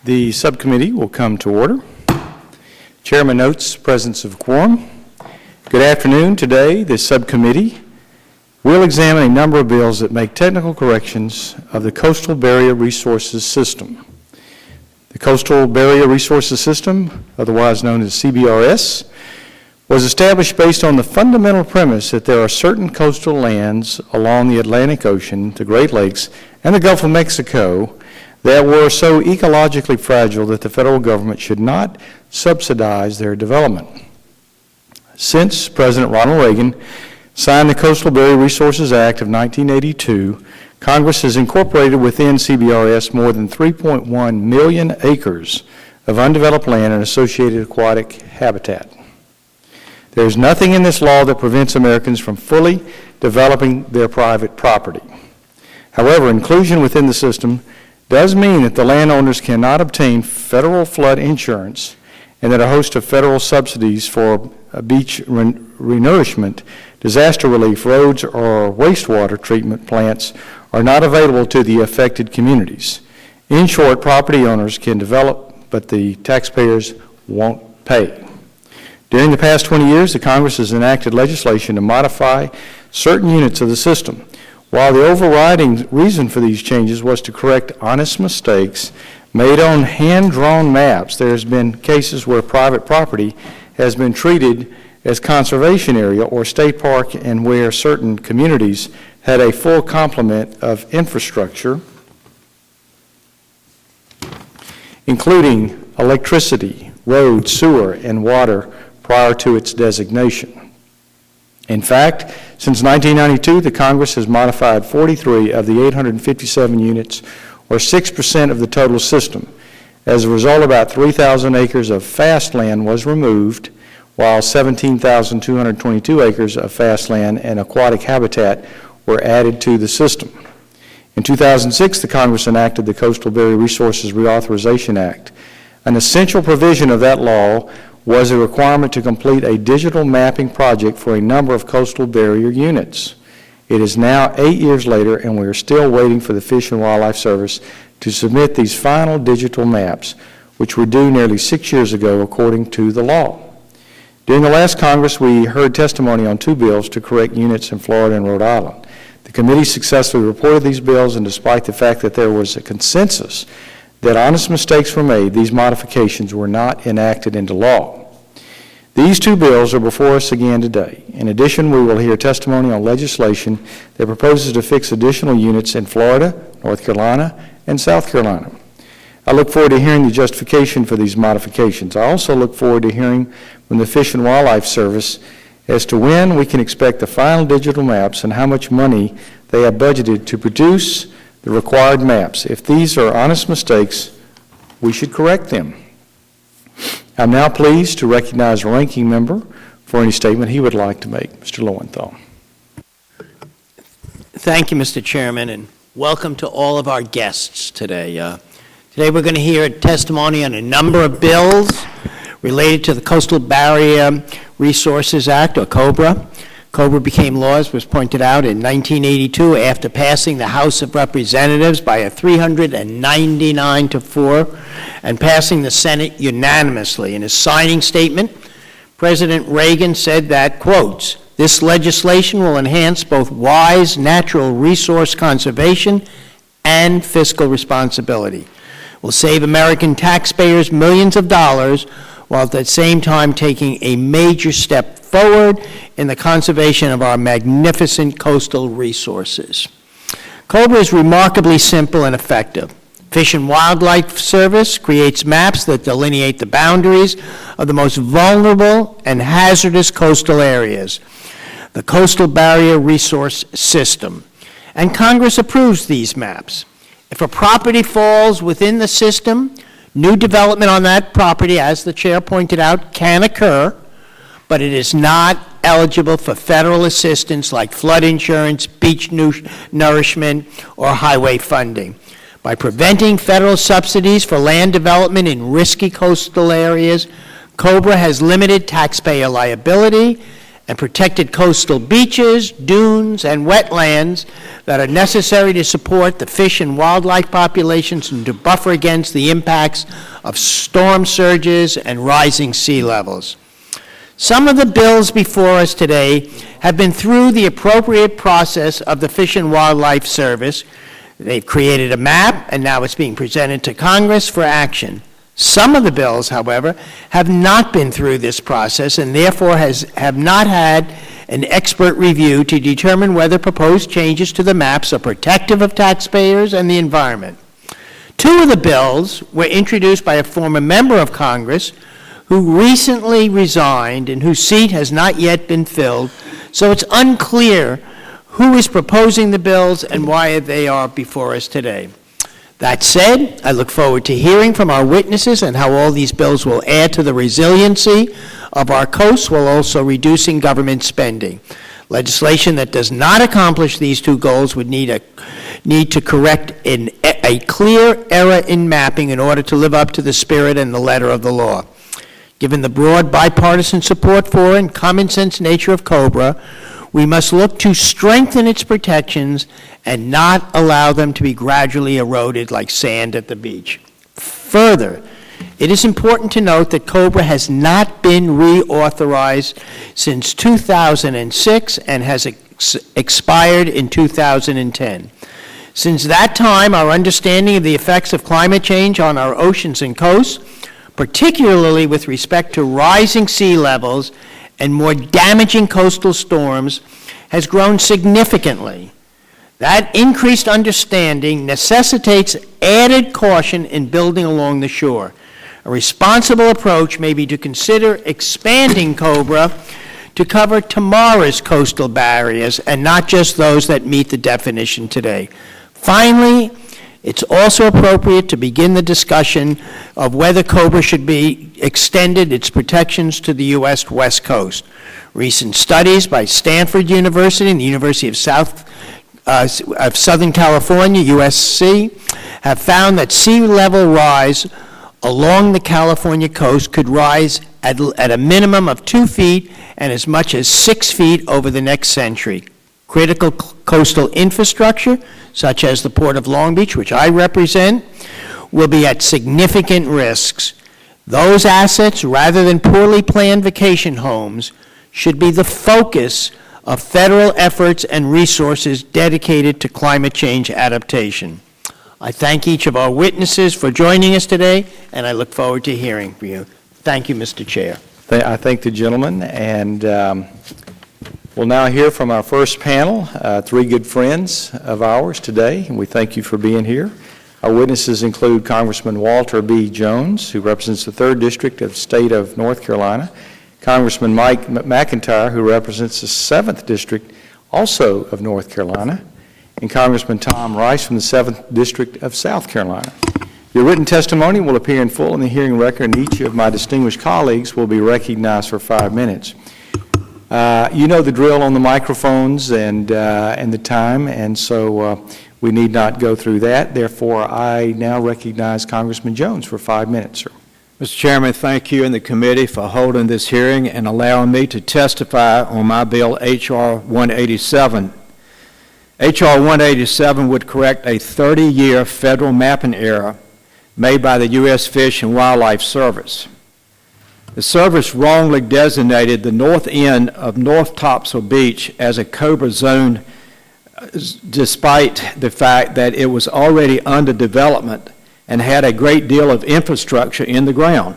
The subcommittee will come to order. Chairman notes presence of quorum. Good afternoon. Today, this subcommittee will examine a number of bills that make technical corrections of the Coastal Barrier Resources System. The Coastal Barrier Resources System, otherwise known as CBRS, was established based on the fundamental premise that there are certain coastal lands along the Atlantic Ocean, the Great Lakes, and the Gulf of Mexico that were so ecologically fragile that the federal government should not subsidize their development. Since President Ronald Reagan signed the Coastal Barrier Resources Act of 1982, Congress has incorporated within CBRS more than 3.1 million acres of undeveloped land and associated aquatic habitat. There is nothing in this law that prevents Americans from fully developing their private property. However, inclusion within the system does mean that the landowners cannot obtain federal flood insurance and that a host of federal subsidies for beach renourishment, disaster relief, roads, or wastewater treatment plants are not available to the affected communities. In short, property owners can develop, but the taxpayers won't pay. During the past 20 years, the Congress has enacted legislation to modify certain units of the system. While the overriding reason for these changes was to correct honest mistakes made on hand-drawn maps, there has been cases where private property has been treated as conservation area or state park and where certain communities had a full complement of infrastructure, including electricity, road, sewer, and water prior to its designation. In fact, since 1992, the Congress has modified 43 of the 857 units, or 6% of the total system. As a result, about 3,000 acres of fast land was removed, while 17,222 acres of fast land and aquatic habitat were added to the system. In 2006, the Congress enacted the Coastal Barrier Resources Reauthorization Act. An essential provision of that law was a requirement to complete a digital mapping project for a number of coastal barrier units. It is now 8 years later, and we are still waiting for the Fish and Wildlife Service to submit these final digital maps, which were due nearly 6 years ago according to the law. During the last Congress, we heard testimony on 2 bills to correct units in Florida and Rhode Island. The committee successfully reported these bills, and despite the fact that there was a consensus that honest mistakes were made, these modifications were not enacted into law. These 2 bills are before us again today. In addition, we will hear testimony on legislation that proposes to fix additional units in Florida, North Carolina, and South Carolina. I look forward to hearing the justification for these modifications. I also look forward to hearing from the Fish and Wildlife Service as to when we can expect the final digital maps and how much money they have budgeted to produce the required maps. If these are honest mistakes, we should correct them. I'm now pleased to recognize a ranking member for any statement he would like to make. Mr. Lowenthal. Thank you, Mr. Chairman, and welcome to all of our guests today. Today we're going to hear testimony on a number of bills related to the Coastal Barrier Resources Act, or CoBRA. CoBRA became law, as was pointed out, in 1982 after passing the House of Representatives by a 399-4 and passing the Senate unanimously. In his signing statement, President Reagan said that, quotes, "This legislation will enhance both wise natural resource conservation and fiscal responsibility, will save American taxpayers millions of dollars while at the same time taking a major step forward in the conservation of our magnificent coastal resources." CoBRA is remarkably simple and effective. Fish and Wildlife Service creates maps that delineate the boundaries of the most vulnerable and hazardous coastal areas, the Coastal Barrier Resource System. And Congress approves these maps. If a property falls within the system, new development on that property, as the chair pointed out, can occur, but it is not eligible for federal assistance like flood insurance, beach nourishment, or highway funding. By preventing federal subsidies for land development in risky coastal areas, CoBRA has limited taxpayer liability and protected coastal beaches, dunes, and wetlands that are necessary to support the fish and wildlife populations and to buffer against the impacts of storm surges and rising sea levels. Some of the bills before us today have been through the appropriate process of the Fish and Wildlife Service. They've created a map, and now it's being presented to Congress for action. Some of the bills, however, have not been through this process and therefore have not had an expert review to determine whether proposed changes to the maps are protective of taxpayers and the environment. Two of the bills were introduced by a former member of Congress who recently resigned and whose seat has not yet been filled, so it's unclear who is proposing the bills and why they are before us today. That said, I look forward to hearing from our witnesses and how all these bills will add to the resiliency of our coasts while also reducing government spending. Legislation that does not accomplish these two goals would need to correct a clear error in mapping in order to live up to the spirit and the letter of the law. Given the broad bipartisan support for and common sense nature of CoBRA, we must look to strengthen its protections and not allow them to be gradually eroded like sand at the beach. Further, it is important to note that CoBRA has not been reauthorized since 2006 and has expired in 2010. Since that time, our understanding of the effects of climate change on our oceans and coasts, particularly with respect to rising sea levels and more damaging coastal storms, has grown significantly. That increased understanding necessitates added caution in building along the shore. A responsible approach may be to consider expanding CoBRA to cover tomorrow's coastal barriers and not just those that meet the definition today. Finally, it's also appropriate to begin the discussion of whether CoBRA should be extended its protections to the U.S. West Coast. Recent studies by Stanford University and the University of Southern California, USC, have found that sea level rise along the California coast could rise at a minimum of 2 feet and as much as 6 feet over the next century. Critical coastal infrastructure, such as the Port of Long Beach, which I represent, will be at significant risks. Those assets, rather than poorly planned vacation homes, should be the focus of federal efforts and resources dedicated to climate change adaptation. I thank each of our witnesses for joining us today, and I look forward to hearing from you. Thank you, Mr. Chair. I thank the gentleman, and we'll now hear from our first panel, three good friends of ours today, and we thank you for being here. Our witnesses include Congressman Walter B. Jones, who represents the 3rd District of the State of North Carolina, Congressman Mike McIntyre, who represents the 7th District, also of North Carolina, and Congressman Tom Rice from the 7th District of South Carolina. Your written testimony will appear in full in the hearing record, and each of my distinguished colleagues will be recognized for 5 minutes. You know the drill on the microphones and the time, and so we need not go through that. Therefore, I now recognize Congressman Jones for 5 minutes, sir. Mr. Chairman, thank you and the committee for holding this hearing and allowing me to testify on my bill, H.R. 187. H.R. 187 would correct a 30-year federal mapping error made by the U.S. Fish and Wildlife Service. The service wrongly designated the north end of North Topsail Beach as a CoBRA zone despite the fact that it was already under development and had a great deal of infrastructure in the ground.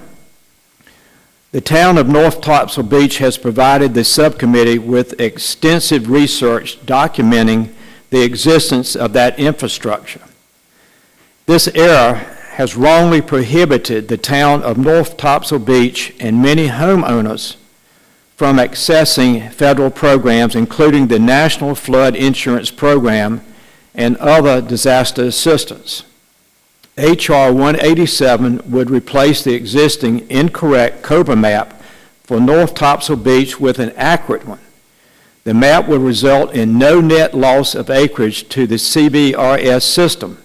The town of North Topsail Beach has provided the subcommittee with extensive research documenting the existence of that infrastructure. This error has wrongly prohibited the town of North Topsail Beach and many homeowners from accessing federal programs, including the National Flood Insurance Program and other disaster assistance. H.R. 187 would replace the existing incorrect CoBRA map for North Topsail Beach with an accurate one. The map would result in no net loss of acreage to the CBRS system.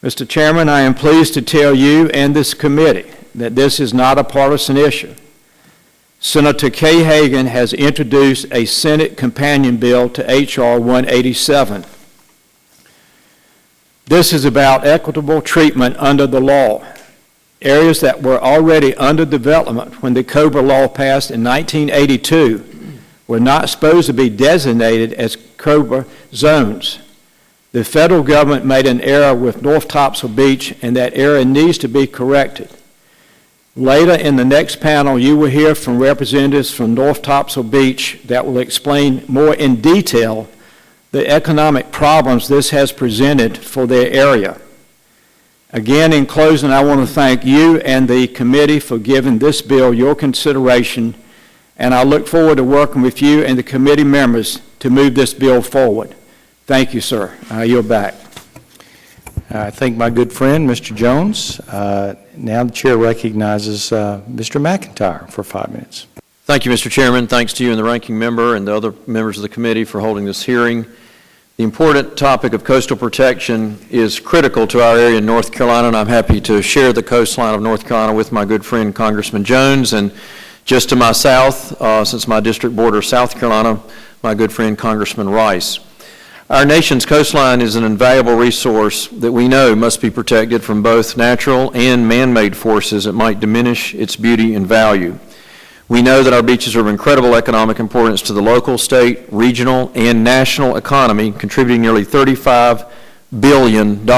Mr. Chairman, I am pleased to tell you and this committee that this is not a partisan issue. Senator Kay Hagan has introduced a Senate companion bill to H.R. 187. This is about equitable treatment under the law. Areas that were already under development when the CoBRA law passed in 1982 were not supposed to be designated as CoBRA zones. The federal government made an error with North Topsail Beach, and that error needs to be corrected. Later in the next panel, you will hear from representatives from North Topsail Beach that will explain more in detail the economic problems this has presented for their area. Again, in closing, I want to thank you and the committee for giving this bill your consideration, and I look forward to working with you and the committee members to move this bill forward. Thank you, sir. I yield back. I thank my good friend, Mr. Jones. Now the chair recognizes Mr. McIntyre for 5 minutes. Thank you, Mr. Chairman. Thanks to you and the ranking member and the other members of the committee for holding this hearing. The important topic of coastal protection is critical to our area in North Carolina, and I'm happy to share the coastline of North Carolina with my good friend, Congressman Jones, and just to my south, since my district borders South Carolina, my good friend, Congressman Rice. Our nation's coastline is an invaluable resource that we know must be protected from both natural and man-made forces that might diminish its beauty and value. We know that our beaches are of incredible economic importance to the local, state, regional, and national economy, contributing nearly $35 billion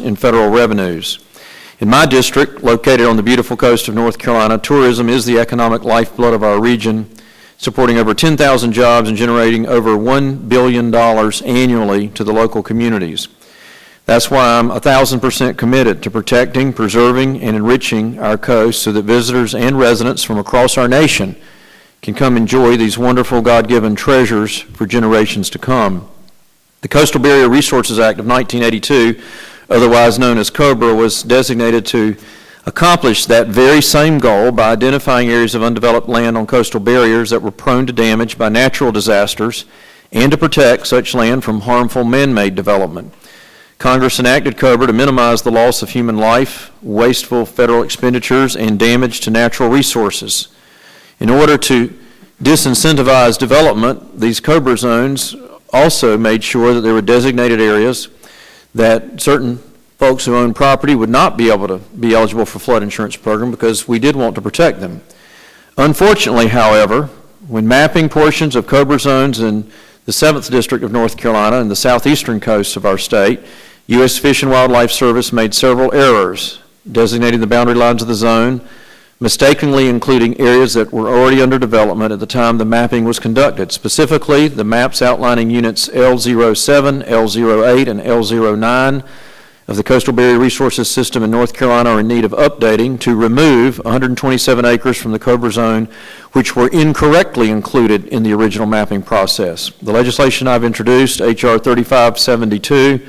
in federal revenues. In my district, located on the beautiful coast of North Carolina, tourism is the economic lifeblood of our region, supporting over 10,000 jobs and generating over $1 billion annually to the local communities. That's why I'm 1,000% committed to protecting, preserving, and enriching our coast so that visitors and residents from across our nation can come enjoy these wonderful God-given treasures for generations to come. The Coastal Barrier Resources Act of 1982, otherwise known as CoBRA, was designated to accomplish that very same goal by identifying areas of undeveloped land on coastal barriers that were prone to damage by natural disasters and to protect such land from harmful man-made development. Congress enacted CoBRA to minimize the loss of human life, wasteful federal expenditures, and damage to natural resources. In order to disincentivize development, these CoBRA zones also made sure that there were designated areas that certain folks who own property would not be able to be eligible for flood insurance program because we did want to protect them. Unfortunately, however, when mapping portions of CoBRA zones in the 7th District of North Carolina and the southeastern coast of our state, U.S. Fish and Wildlife Service made several errors, designating the boundary lines of the zone, mistakenly including areas that were already under development at the time the mapping was conducted. Specifically, the maps outlining units L07, L08, and L09 of the Coastal Barrier Resources System in North Carolina are in need of updating to remove 127 acres from the CoBRA zone, which were incorrectly included in the original mapping process. The legislation I've introduced, H.R. 3572,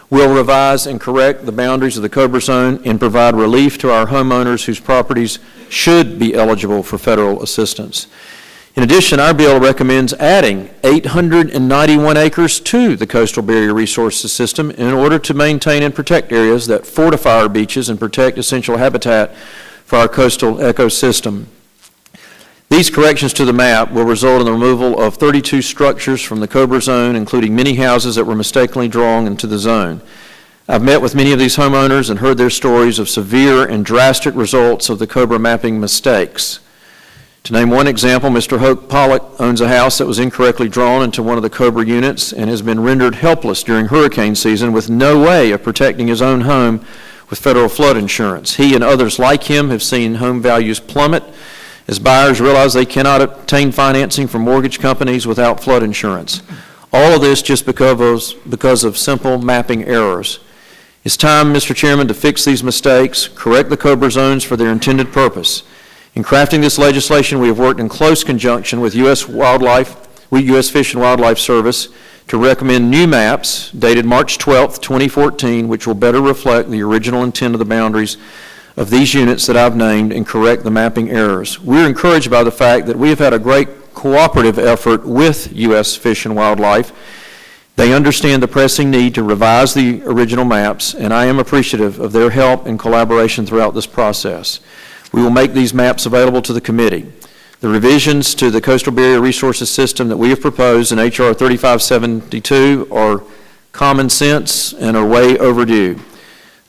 will revise and correct the boundaries of the CoBRA zone and provide relief to our homeowners whose properties should be eligible for federal assistance. In addition, our bill recommends adding 891 acres to the Coastal Barrier Resources System in order to maintain and protect areas that fortify our beaches and protect essential habitat for our coastal ecosystem. These corrections to the map will result in the removal of 32 structures from the CoBRA zone, including many houses that were mistakenly drawn into the zone. I've met with many of these homeowners and heard their stories of severe and drastic results of the CoBRA mapping mistakes. To name one example, Mr. Hope Pollock owns a house that was incorrectly drawn into one of the CoBRA units and has been rendered helpless during hurricane season with no way of protecting his own home with federal flood insurance. He and others like him have seen home values plummet as buyers realize they cannot obtain financing from mortgage companies without flood insurance. All of this just because of simple mapping errors. It's time, Mr. Chairman, to fix these mistakes, correct the CoBRA zones for their intended purpose. In crafting this legislation, we have worked in close conjunction with U.S. Fish and Wildlife Service to recommend new maps dated March 12, 2014, which will better reflect the original intent of the boundaries of these units that I've named and correct the mapping errors. We're encouraged by the fact that we have had a great cooperative effort with U.S. Fish and Wildlife. They understand the pressing need to revise the original maps, and I am appreciative of their help and collaboration throughout this process. We will make these maps available to the committee. The revisions to the Coastal Barrier Resources System that we have proposed in H.R. 3572 are common sense and are way overdue.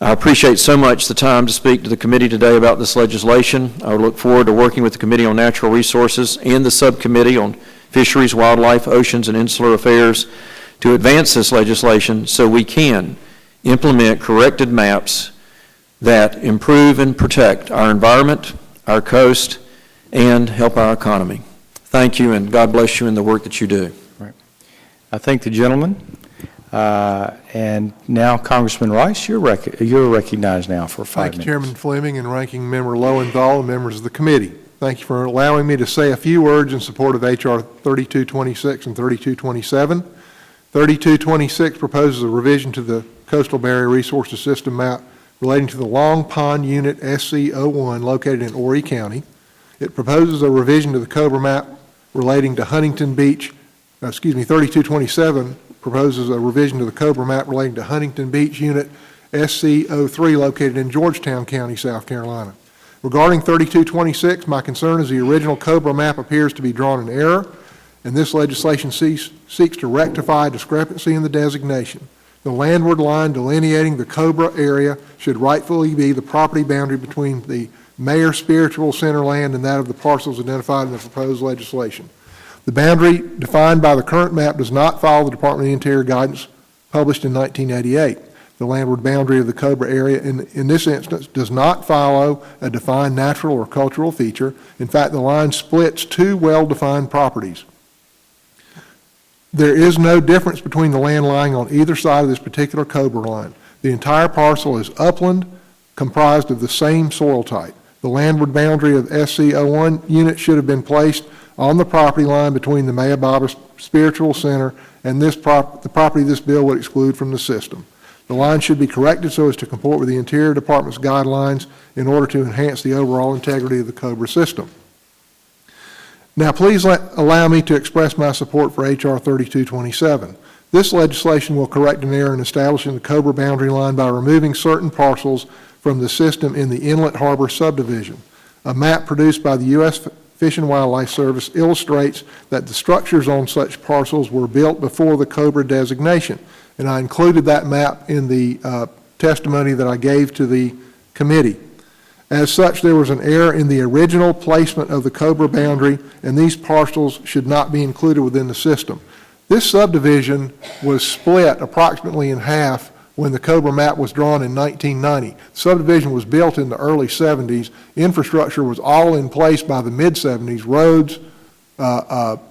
I appreciate so much the time to speak to the committee today about this legislation. I look forward to working with the Committee on Natural Resources and the Subcommittee on Fisheries, Wildlife, Oceans, and Insular Affairs to advance this legislation so we can implement corrected maps that improve and protect our environment, our coast, and help our economy. Thank you, and God bless you in the work that you do. Right. I thank the gentleman. And now, Congressman Rice, you're recognized now for 5 minutes. Thank you, Chairman Fleming and Ranking Member Lowenthal and members of the committee. Thank you for allowing me to say a few words in support of H.R. 3226 and 3227. 3226 proposes a revision to the Coastal Barrier Resources System map relating to the Long Pond Unit SC01 located in Horry County. It proposes a revision to the CoBRA map relating to Huntington Beach, 3227 proposes a revision to the CoBRA map relating to Huntington Beach Unit SC03 located in Georgetown County, South Carolina. Regarding 3226, my concern is the original CoBRA map appears to be drawn in error, and this legislation seeks to rectify a discrepancy in the designation. The landward line delineating the CoBRA area should rightfully be the property boundary between the Mayor Spiritual Center land and that of the parcels identified in the proposed legislation. The boundary defined by the current map does not follow the Department of the Interior guidance published in 1988. The landward boundary of the CoBRA area in this instance does not follow a defined natural or cultural feature. In fact, the line splits two well-defined properties. There is no difference between the land lying on either side of this particular CoBRA line. The entire parcel is upland, comprised of the same soil type. The landward boundary of SC01 unit should have been placed on the property line between the Mayababa Spiritual Center and the property this bill would exclude from the system. The line should be corrected so as to comport with the Interior Department's guidelines in order to enhance the overall integrity of the CoBRA system. Now, please allow me to express my support for H.R. 3227. This legislation will correct an error in establishing the CoBRA boundary line by removing certain parcels from the system in the Inlet Harbor subdivision. A map produced by the U.S. Fish and Wildlife Service illustrates that the structures on such parcels were built before the CoBRA designation, and I included that map in the testimony that I gave to the committee. As such, there was an error in the original placement of the CoBRA boundary, and these parcels should not be included within the system. This subdivision was split approximately in half when the CoBRA map was drawn in 1990. The subdivision was built in the early 70s. Infrastructure was all in place by the mid-70s, roads,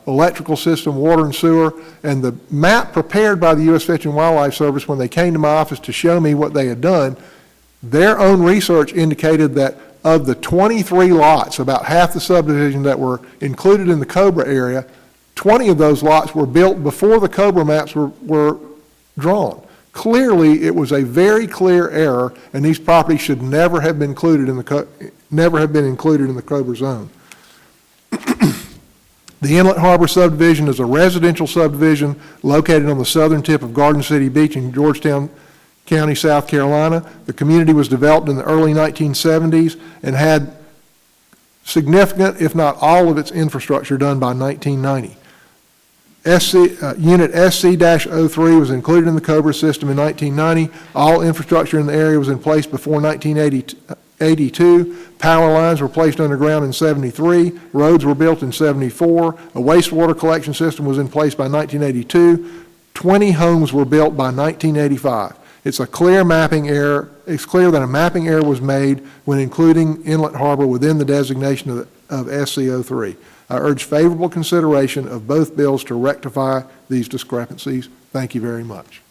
electrical system, water and sewer, and the map prepared by the U.S. Fish and Wildlife Service when they came to my office to show me what they had done, their own research indicated that of the 23 lots, about half the subdivision that were included in the CoBRA area, 20 of those lots were built before the CoBRA maps were drawn. Clearly, it was a very clear error, and these properties should never have been included in the CoBRA zone. The Inlet Harbor subdivision is a residential subdivision located on the southern tip of Garden City Beach in Georgetown County, South Carolina. The community was developed in the early 1970s and had significant, if not all of its infrastructure done by 1990. Unit SC-03 was included in the CoBRA system in 1990. All infrastructure in the area was in place before 1982. Power lines were placed underground in 73. Roads were built in 74. A wastewater collection system was in place by 1982. 20 homes were built by 1985. It's clear that a mapping error was made when including Inlet Harbor within the designation of SC03. I urge favorable consideration of both bills to rectify these discrepancies. Thank you very much.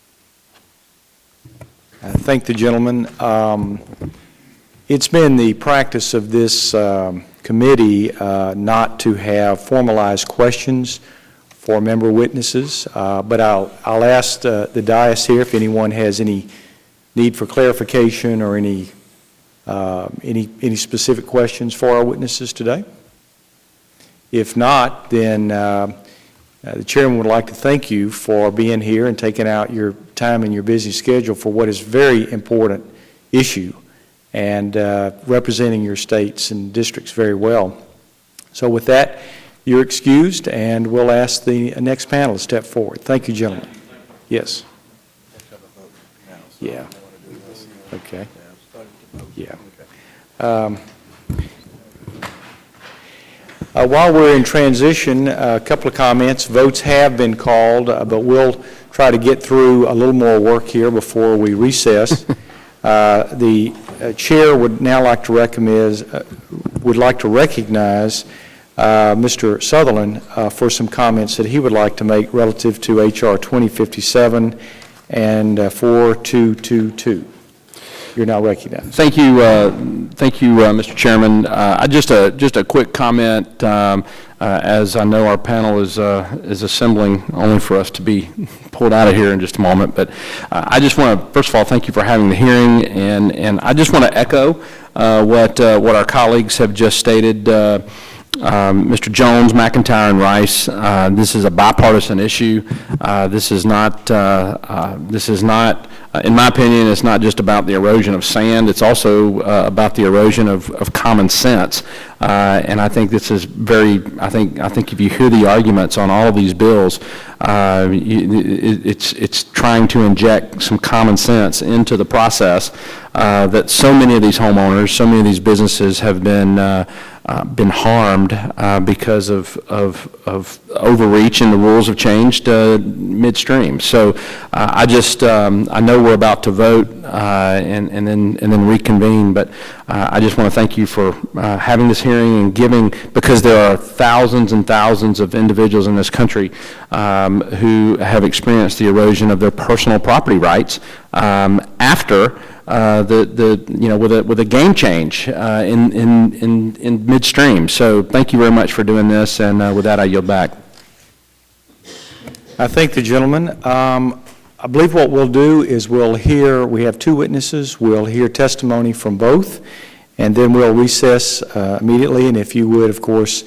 I thank the gentleman. It's been the practice of this committee not to have formalized questions for member witnesses, but I'll ask the dais here if anyone has any need for clarification or any specific questions for our witnesses today. If not, then the chairman would like to thank you for being here and taking out your time in your busy schedule for what is a very important issue and representing your states and districts very well. So with that, you're excused, and we'll ask the next panel to step forward. Thank you, gentlemen. Yes. Yeah. Okay. Yeah. While we're in transition, a couple of comments. Votes have been called, but we'll try to get through a little more work here before we recess. The chair would now like to recognize Mr. Sutherland for some comments that he would like to make relative to H.R. 2057 and 4222. You're now recognized. Thank you, Mr. Chairman. Just a quick comment, as I know our panel is assembling only for us to be pulled out of here in just a moment. But I just want to, first of all, thank you for having the hearing, and I just want to echo what our colleagues have just stated. Mr. Jones, McIntyre, and Rice, this is a bipartisan issue. This is not, in my opinion, it's not just about the erosion of sand. It's also about the erosion of common sense. And I think this is very, I think if you hear the arguments on all of these bills, it's trying to inject some common sense into the process that so many of these homeowners, so many of these businesses have been harmed because of overreach, and the rules have changed midstream. So I know we're about to vote and then reconvene, but I just want to thank you for having this hearing and giving, because there are thousands and thousands of individuals in this country who have experienced the erosion of their personal property rights after with a game change in midstream. So thank you very much for doing this, and with that I yield back. I thank the gentleman. I believe what we'll do is we have two witnesses, we'll hear testimony from both, and then we'll recess immediately, and if you would, of course,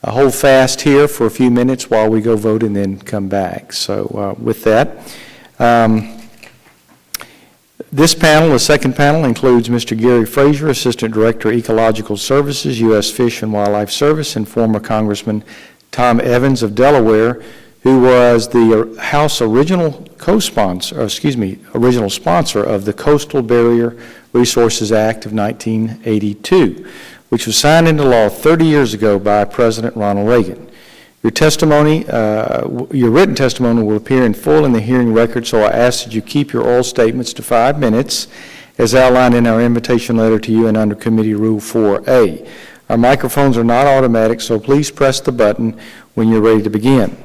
hold fast here for a few minutes while we go vote and then come back. So with that, this panel, the second panel, includes Mr. Gary Frazier, Assistant Director, Ecological Services, U.S. Fish and Wildlife Service, and former Congressman Tom Evans of Delaware, who was the House original sponsor of the Coastal Barrier Resources Act of 1982, which was signed into law 30 years ago by President Ronald Reagan. Your written testimony will appear in full in the hearing record, so I ask that you keep your oral statements to 5 minutes, as outlined in our invitation letter to you and under Committee Rule 4A. Our microphones are not automatic, so please press the button when you're ready to begin.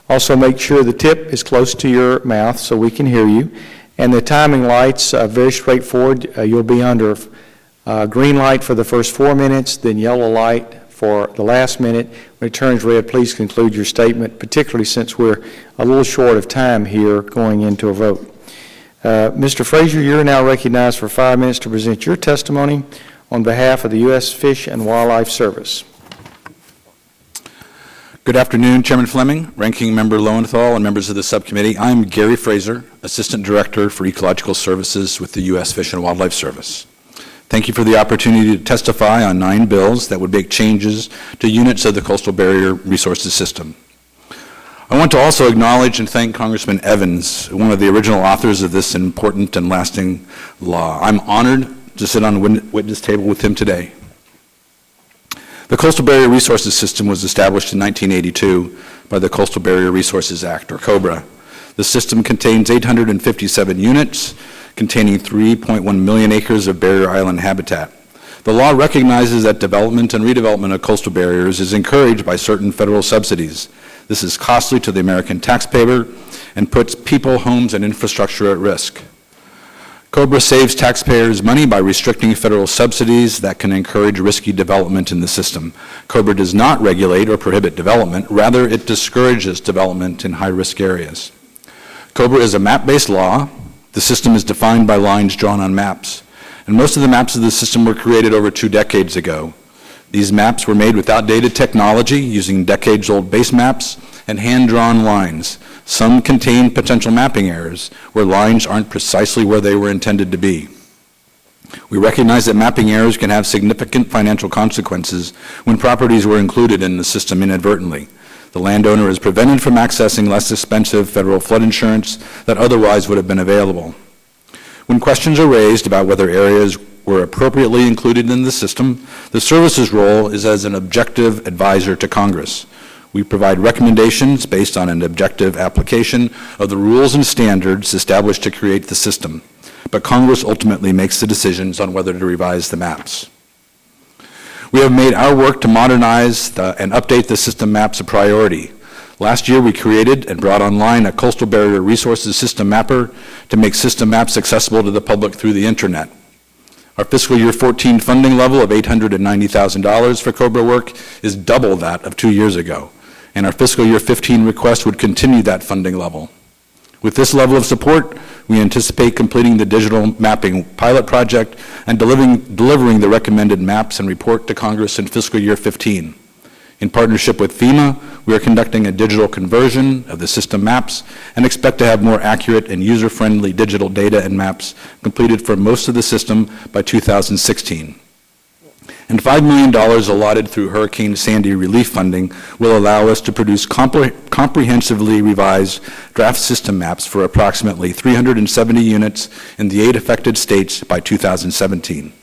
Also, make sure the tip is close to your mouth so we can hear you. And the timing lights are very straightforward. You'll be under green light for the first 4 minutes, then yellow light for the last minute. When it turns red, please conclude your statement, particularly since we're a little short of time here going into a vote. Mr. Frazier, you're now recognized for 5 minutes to present your testimony on behalf of the U.S. Fish and Wildlife Service. Good afternoon, Chairman Fleming, Ranking Member Lowenthal, and members of the subcommittee. I'm Gary Frazier, Assistant Director for Ecological Services with the U.S. Fish and Wildlife Service. Thank you for the opportunity to testify on 9 bills that would make changes to units of the Coastal Barrier Resources System. I want to also acknowledge and thank Congressman Evans, one of the original authors of this important and lasting law. I'm honored to sit on the witness table with him today. The Coastal Barrier Resources System was established in 1982 by the Coastal Barrier Resources Act, or CoBRA. The system contains 857 units containing 3.1 million acres of barrier island habitat. The law recognizes that development and redevelopment of coastal barriers is encouraged by certain federal subsidies. This is costly to the American taxpayer and puts people, homes, and infrastructure at risk. CoBRA saves taxpayers money by restricting federal subsidies that can encourage risky development in the system. CoBRA does not regulate or prohibit development. Rather, it discourages development in high-risk areas. CoBRA is a map-based law. The system is defined by lines drawn on maps. And most of the maps of the system were created over 2 decades ago. These maps were made with outdated technology using decades-old base maps and hand-drawn lines. Some contain potential mapping errors where lines aren't precisely where they were intended to be. We recognize that mapping errors can have significant financial consequences when properties were included in the system inadvertently. The landowner is prevented from accessing less expensive federal flood insurance that otherwise would have been available. When questions are raised about whether areas were appropriately included in the system, the service's role is as an objective advisor to Congress. We provide recommendations based on an objective application of the rules and standards established to create the system, but Congress ultimately makes the decisions on whether to revise the maps. We have made our work to modernize and update the system maps a priority. Last year, we created and brought online a Coastal Barrier Resources System Mapper to make system maps accessible to the public through the Internet. Our fiscal year 14 funding level of $890,000 for CoBRA work is double that of 2 years ago, and our fiscal year 15 request would continue that funding level. With this level of support, we anticipate completing the digital mapping pilot project and delivering the recommended maps and report to Congress in fiscal year 15. In partnership with FEMA, we are conducting a digital conversion of the system maps and expect to have more accurate and user-friendly digital data and maps completed for most of the system by 2016. And $5 million allotted through Hurricane Sandy relief funding will allow us to produce comprehensively revised draft system maps for approximately 370 units in the 8 affected states by 2017.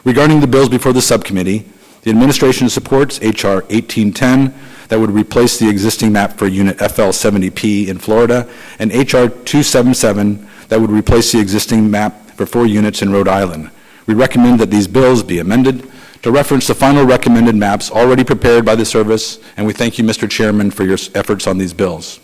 Regarding the bills before the subcommittee, the administration supports H.R. 1810 that would replace the existing map for Unit FL70P in Florida, and H.R. 277 that would replace the existing map for 4 units in Rhode Island. We recommend that these bills be amended to reference the final recommended maps already prepared by the service, and we thank you, Mr. Chairman, for your efforts on these bills.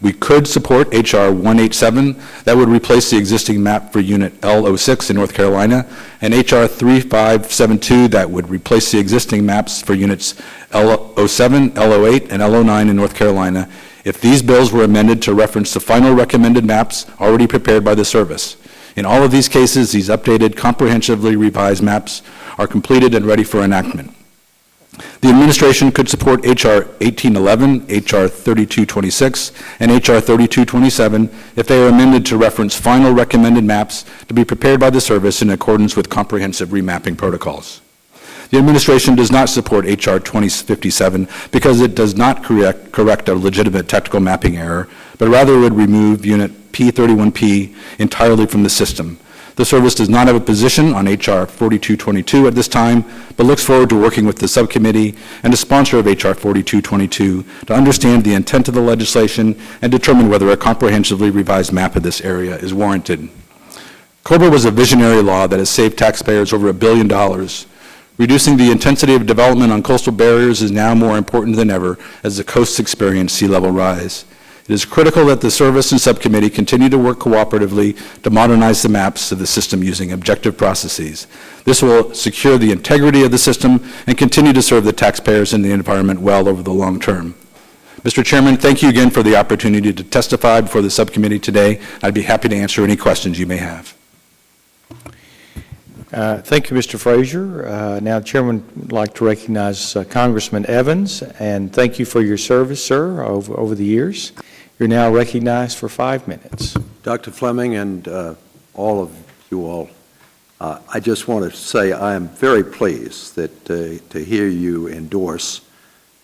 We could support H.R. 187 that would replace the existing map for Unit L06 in North Carolina, and H.R. 3572 that would replace the existing maps for Units L07, L08, and L09 in North Carolina if these bills were amended to reference the final recommended maps already prepared by the service. In all of these cases, these updated, comprehensively revised maps are completed and ready for enactment. The administration could support H.R. 1811, H.R. 3226, and H.R. 3227 if they are amended to reference final recommended maps to be prepared by the service in accordance with comprehensive remapping protocols. The administration does not support H.R. 2057 because it does not correct a legitimate technical mapping error, but rather would remove Unit P31P entirely from the system. The service does not have a position on H.R. 4222 at this time, but looks forward to working with the subcommittee and the sponsor of H.R. 4222 to understand the intent of the legislation and determine whether a comprehensively revised map of this area is warranted. CoBRA was a visionary law that has saved taxpayers over $1 billion. Reducing the intensity of development on coastal barriers is now more important than ever as the coasts experience sea level rise. It is critical that the service and subcommittee continue to work cooperatively to modernize the maps of the system using objective processes. This will secure the integrity of the system and continue to serve the taxpayers and the environment well over the long term. Mr. Chairman, thank you again for the opportunity to testify before the subcommittee today. I'd be happy to answer any questions you may have. Thank you, Mr. Frazier. Now, the Chairman would like to recognize Congressman Evans, and thank you for your service, sir, over the years. You're now recognized for 5 minutes. Dr. Fleming and all of you all, I just want to say I am very pleased that to hear you endorse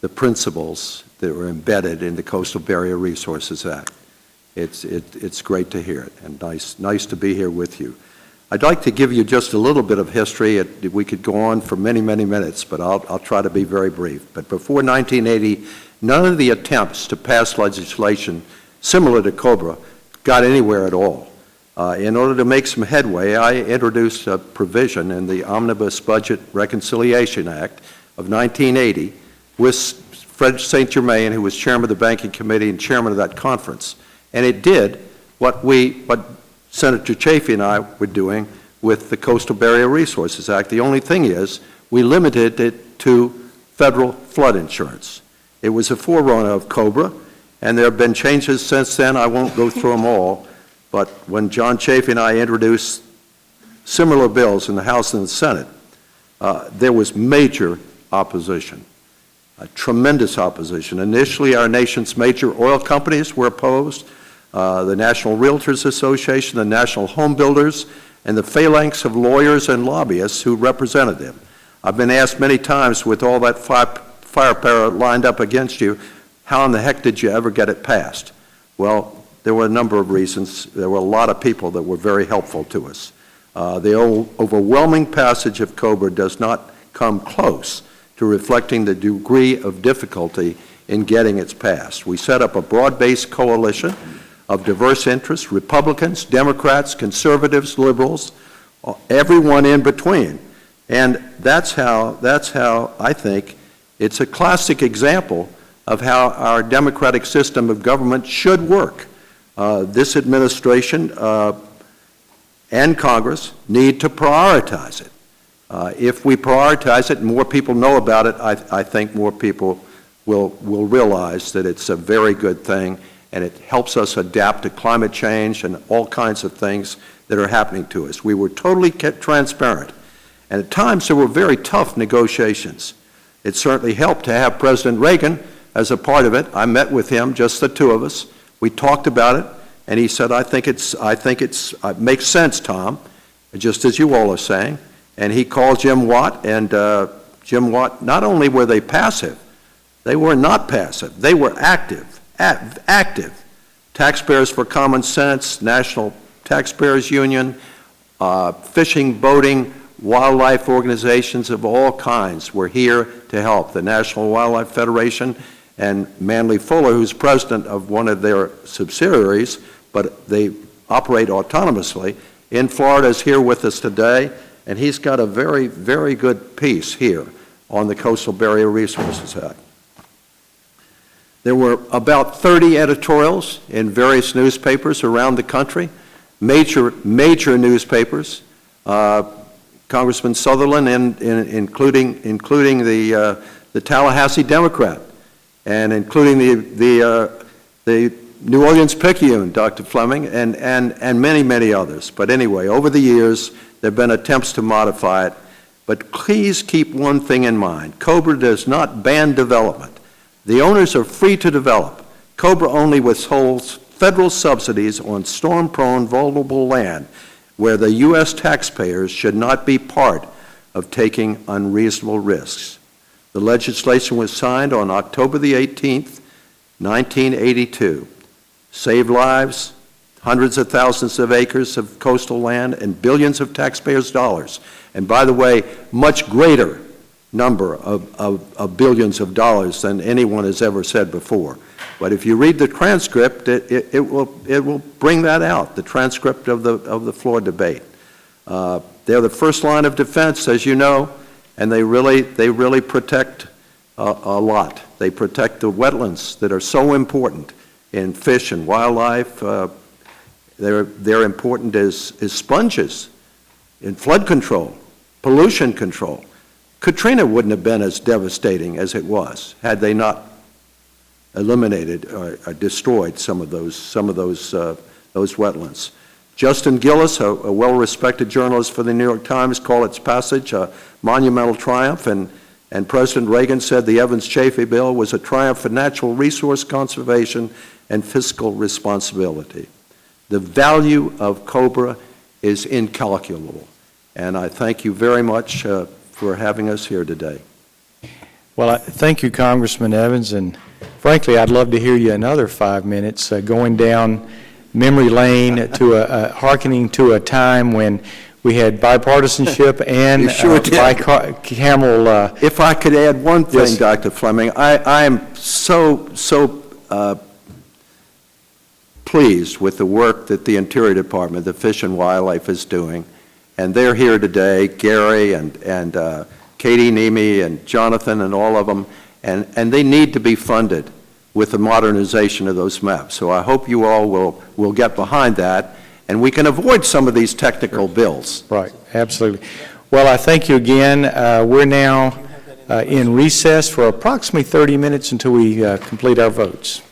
the principles that were embedded in the Coastal Barrier Resources Act. It's great to hear it, and nice to be here with you. I'd like to give you just a little bit of history. We could go on for many, many minutes, but I'll try to be very brief. But before 1980, none of the attempts to pass legislation similar to CoBRA got anywhere at all. In order to make some headway, I introduced a provision in the Omnibus Budget Reconciliation Act of 1980 with Fred St. Germain, who was chairman of the Banking Committee and chairman of that conference. And it did what Senator Chafee and I were doing with the Coastal Barrier Resources Act. The only thing is we limited it to federal flood insurance. It was a forerunner of CoBRA, and there have been changes since then. I won't go through them all, but when John Chafee and I introduced similar bills in the House and the Senate, there was major opposition, tremendous opposition. Initially, our nation's major oil companies were opposed, the National Realtors Association, the National Home Builders, and the phalanx of lawyers and lobbyists who represented them. I've been asked many times, with all that firepower lined up against you, how in the heck did you ever get it passed? Well, there were a number of reasons. There were a lot of people that were very helpful to us. The overwhelming passage of CoBRA does not come close to reflecting the degree of difficulty in getting it passed. We set up a broad-based coalition of diverse interests, Republicans, Democrats, conservatives, liberals, everyone in between. And that's how I think it's a classic example of how our democratic system of government should work. This administration and Congress need to prioritize it. If we prioritize it and more people know about it, I think more people will realize that it's a very good thing, and it helps us adapt to climate change and all kinds of things that are happening to us. We were totally transparent, and at times there were very tough negotiations. It certainly helped to have President Reagan as a part of it. I met with him, just the two of us. We talked about it, and he said, I think it makes sense, Tom, just as you all are saying. And he called Jim Watt, and Jim Watt, not only were they passive, they were not passive. They were active. Taxpayers for Common Sense, National Taxpayers Union, fishing, boating, wildlife organizations of all kinds were here to help. The National Wildlife Federation and Manly Fuller, who's president of one of their subsidiaries, but they operate autonomously, in Florida, is here with us today, and he's got a very, very good piece here on the Coastal Barrier Resources Act. There were about 30 editorials in various newspapers around the country, major newspapers. Congressman Sutherland, including the Tallahassee Democrat, and including the New Orleans Picayune, Dr. Fleming, and many, many others. But anyway, over the years, there have been attempts to modify it. But please keep one thing in mind. CoBRA does not ban development. The owners are free to develop. CoBRA only withholds federal subsidies on storm-prone, vulnerable land where the U.S. taxpayers should not be part of taking unreasonable risks. The legislation was signed on October the 18th, 1982. Saved lives, hundreds of thousands of acres of coastal land, and billions of taxpayers' dollars. And by the way, much greater number of billions of dollars than anyone has ever said before. But if you read the transcript, it will bring that out, the transcript of the floor debate. They're the first line of defense, as you know, and they really protect a lot. They protect the wetlands that are so important in fish and wildlife. They're important as sponges in flood control, pollution control. Katrina wouldn't have been as devastating as it was had they not eliminated or destroyed some of those wetlands. Justin Gillis, a well-respected journalist for the New York Times, called its passage a monumental triumph, and President Reagan said the Evans-Chafee bill was a triumph for natural resource conservation and fiscal responsibility. The value of CoBRA is incalculable, and I thank you very much for having us here today. Well, thank you, Congressman Evans, and frankly, I'd love to hear you another 5 minutes going down memory lane to hearkening to a time when we had bipartisanship and bicameral. If I could add one thing, Yes. Dr. Fleming, I am so pleased with the work that the Interior Department, the Fish and Wildlife, is doing. And they're here today, Gary and Katie Nemi and Jonathan and all of them, and they need to be funded with the modernization of those maps. So I hope you all will get behind that, and we can avoid some of these technical bills. Right, absolutely. Well, I thank you again. We're now in recess for approximately 30 minutes until we complete our votes.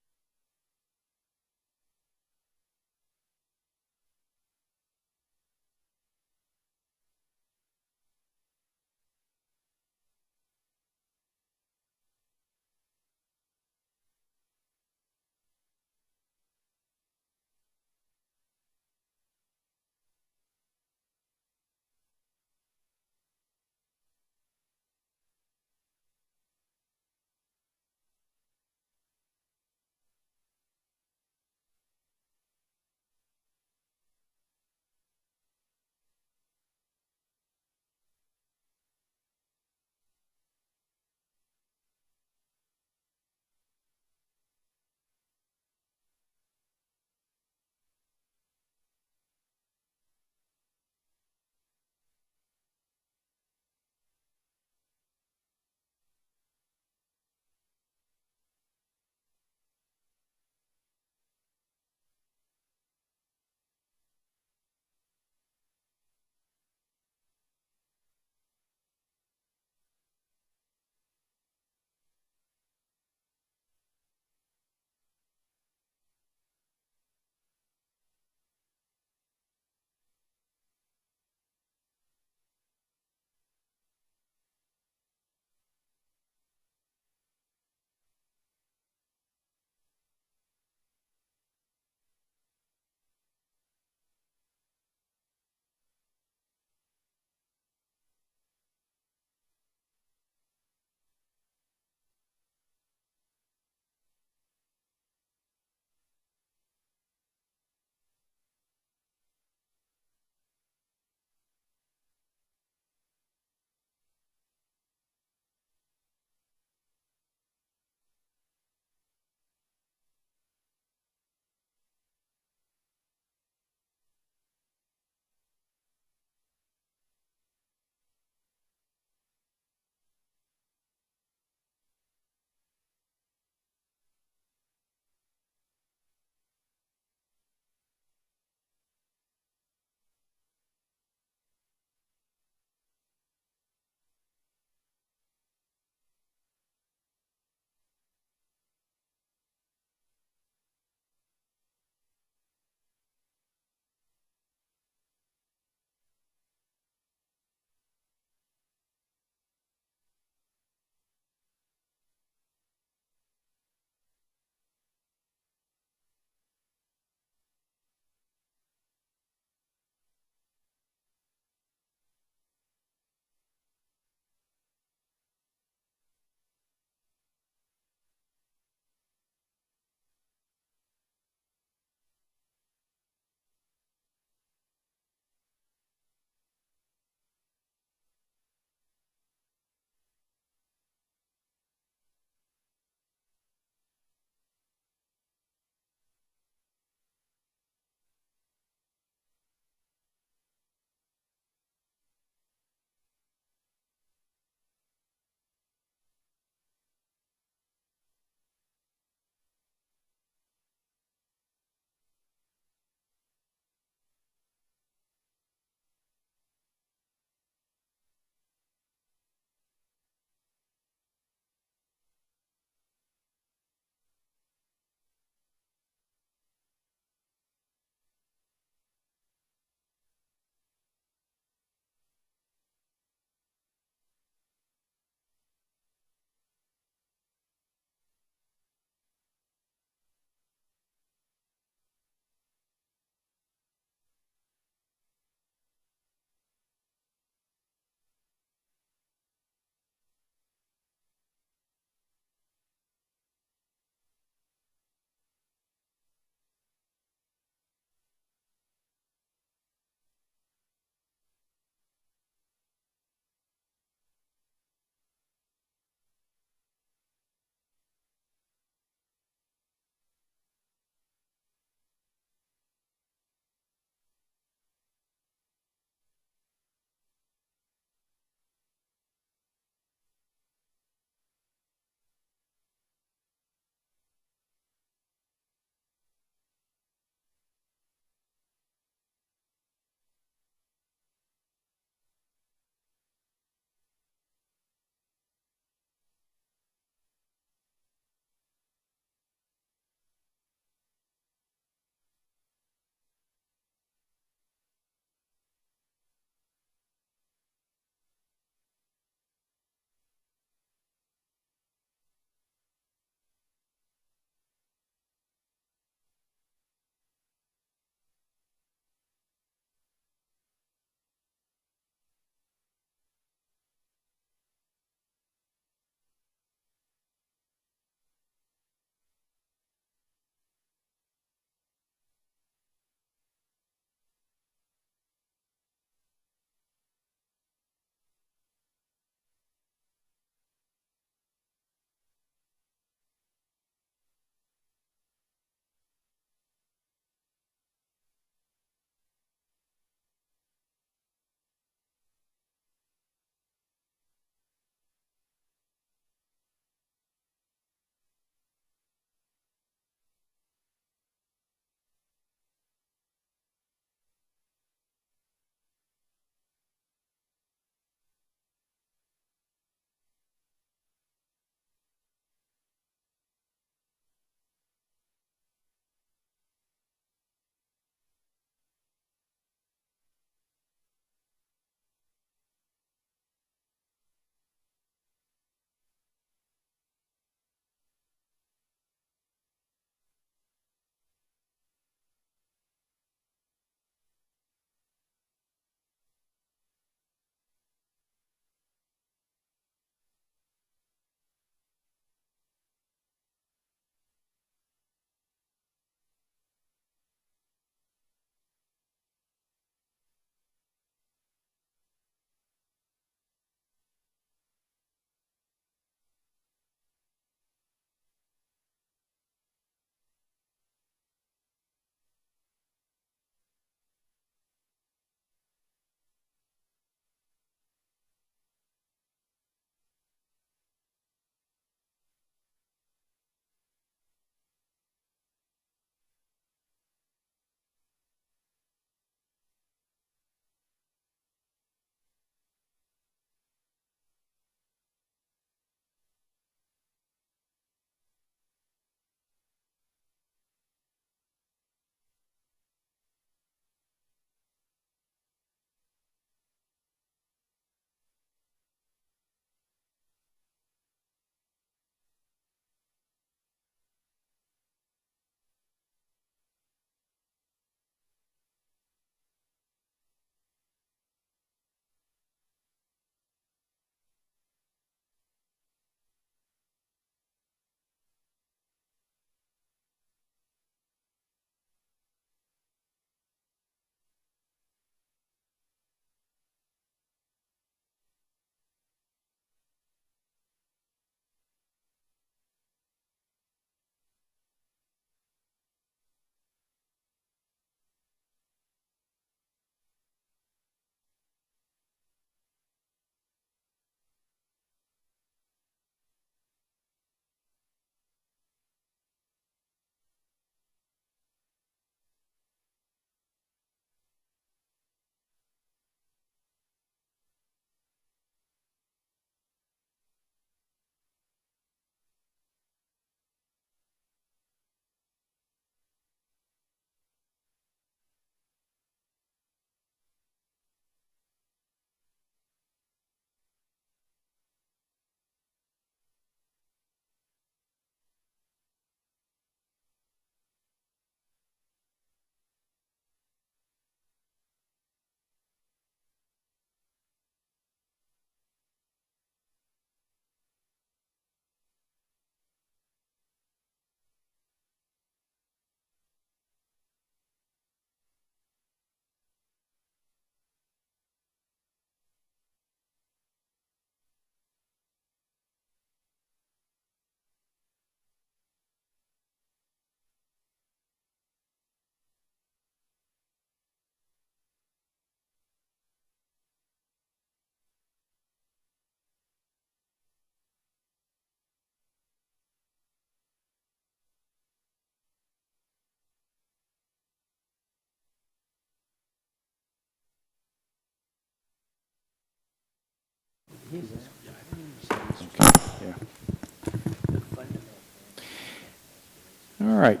All right.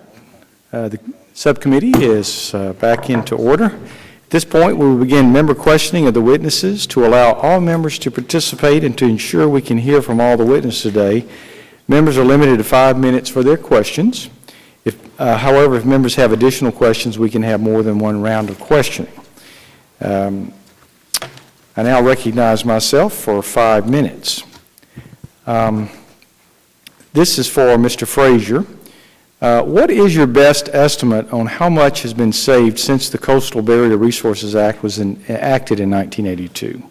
The subcommittee is back into order. At this point, we will begin member questioning of the witnesses to allow all members to participate and to ensure we can hear from all the witnesses today. Members are limited to 5 minutes for their questions. However, if members have additional questions, we can have more than one round of questioning. I now recognize myself for 5 minutes. This is for Mr. Frazier. What is your best estimate on how much has been saved since the Coastal Barrier Resources Act was enacted in 1982?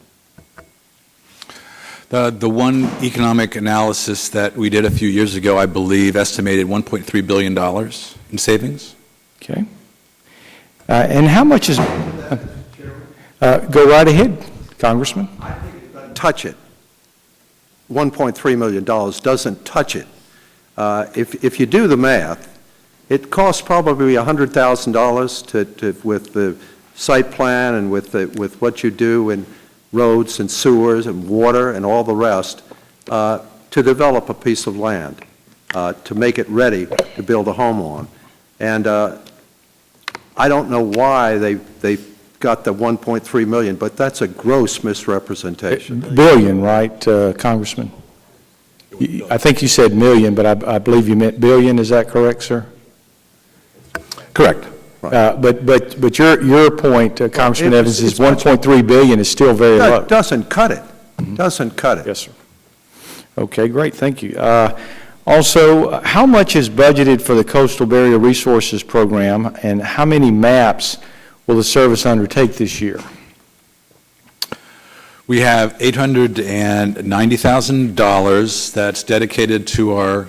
The one economic analysis that we did a few years ago, I believe, estimated $1.3 billion in savings. Okay. And how much is... go right ahead, Congressman. I think it doesn't touch it. $1.3 million doesn't touch it. If you do the math, it costs probably $100,000 with the site plan and with what you do in roads and sewers and water and all the rest to develop a piece of land, to make it ready to build a home on. And I don't know why they got the 1.3 million, but that's a gross misrepresentation. Billion, right, Congressman? I think you said million, but I believe you meant billion. Is that correct, sir? Correct. But your point, Congressman Evans, is 1.3 billion is still very low. It doesn't cut it. Doesn't cut it. Yes, sir. Okay, great. Thank you. Also, how much is budgeted for the Coastal Barrier Resources Program, and how many maps will the service undertake this year? We have $890,000 that's dedicated to our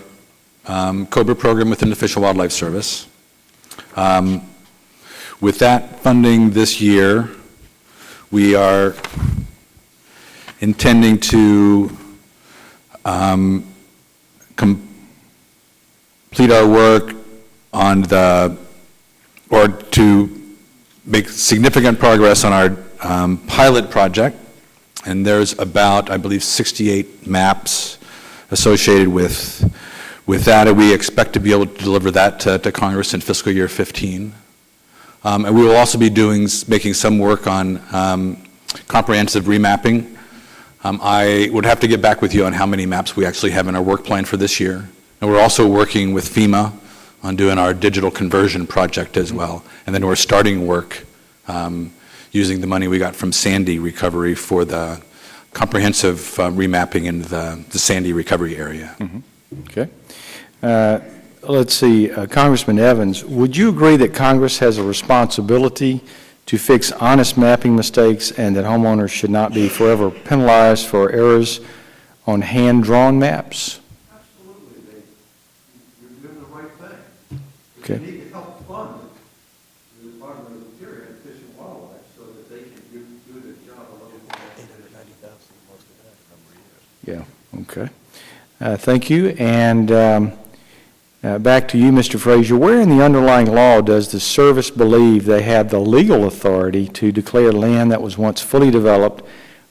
CoBRA program within the Fish and Wildlife Service. With that funding this year, we are intending to complete our work on or to make significant progress on our pilot project. And there's about, I believe, 68 maps associated with that, and we expect to be able to deliver that to Congress in fiscal year 15. And we will also be making some work on comprehensive remapping. I would have to get back with you on how many maps we actually have in our work plan for this year. And we're also working with FEMA on doing our digital conversion project as well. And then we're starting work using the money we got from Sandy recovery for the comprehensive remapping in the Sandy recovery area. Mm-hmm. Okay. Let's see, Congressman Evans, would you agree that Congress has a responsibility to fix honest mapping mistakes and that homeowners should not be forever penalized for errors on hand-drawn maps? Absolutely. You're doing the right thing. Okay. You need to help fund the Department of the Interior and Fish and Wildlife so that they can do their job a little more. Yeah, okay. Thank you. And back to you, Mr. Frazier. Where in the underlying law does the service believe they have the legal authority to declare land that was once fully developed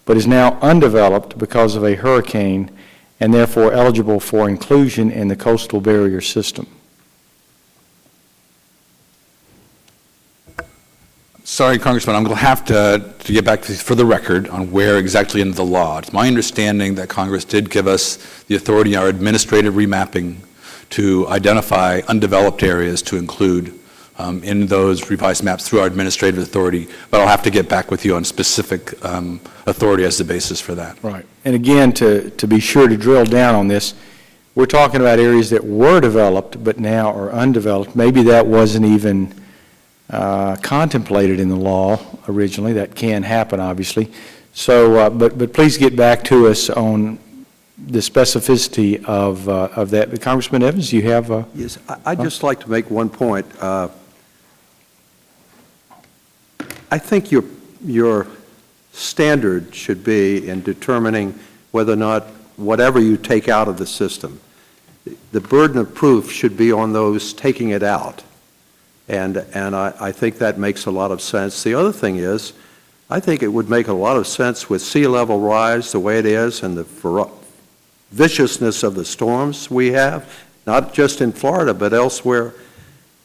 but is now undeveloped because of a hurricane and therefore eligible for inclusion in the coastal barrier system? Sorry, Congressman, I'm going to have to get back to you for the record on where exactly in the law. It's my understanding that Congress did give us the authority in our administrative remapping to identify undeveloped areas to include in those revised maps through our administrative authority, but I'll have to get back with you on specific authority as the basis for that. Right. And again, to be sure to drill down on this, we're talking about areas that were developed but now are undeveloped. Maybe that wasn't even contemplated in the law originally. That can happen, obviously. So, but please get back to us on the specificity of that. But Congressman Evans, you have Yes, I'd just like to make one point. I think your standard should be in determining whether or not whatever you take out of the system, the burden of proof should be on those taking it out. And I think that makes a lot of sense. The other thing is, I think it would make a lot of sense with sea level rise the way it is and the viciousness of the storms we have, not just in Florida but elsewhere.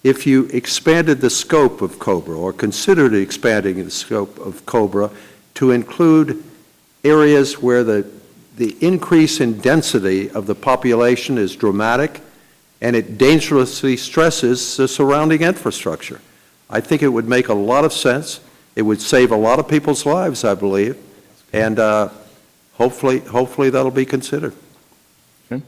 If you expanded the scope of CoBRA or considered expanding the scope of CoBRA to include areas where the increase in density of the population is dramatic and it dangerously stresses the surrounding infrastructure, I think it would make a lot of sense. It would save a lot of people's lives, I believe, and hopefully that'll be considered. Okay.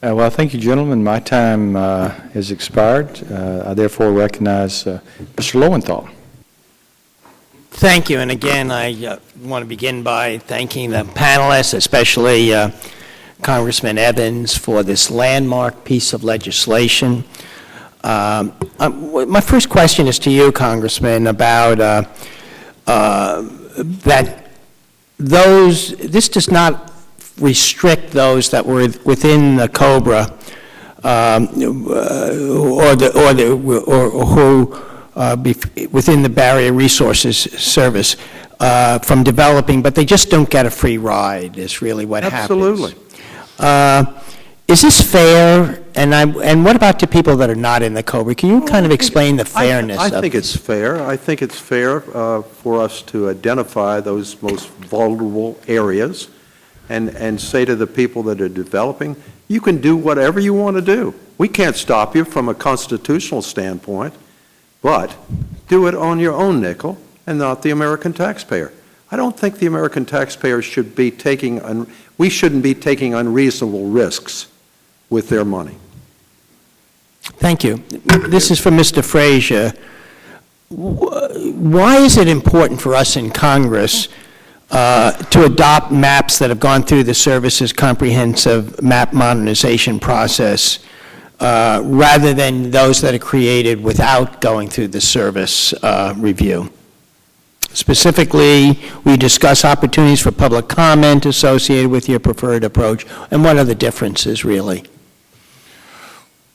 Well, thank you, gentlemen. My time has expired. I therefore recognize Mr. Lowenthal. Thank you, and again, I want to begin by thanking the panelists, especially Congressman Evans, for this landmark piece of legislation. My first question is to you, Congressman, about that this does not restrict those that were within the CoBRA or who within the Barrier Resources Service from developing, but they just don't get a free ride is really what Absolutely. happens. Is this fair? And what about to people that are not in the CoBRA? Can you kind of explain the fairness of I think it's fair. I think it's fair for us to identify those most vulnerable areas and say to the people that are developing, you can do whatever you want to do. We can't stop you from a constitutional standpoint, but do it on your own nickel and not the American taxpayer. I don't think the American taxpayer should be we shouldn't be taking unreasonable risks with their money. Thank you. This is for Mr. Frazier. Why is it important for us in Congress to adopt maps that have gone through the service's comprehensive map modernization process rather than those that are created without going through the service review? Specifically, we discuss opportunities for public comment associated with your preferred approach, and what are the differences, really?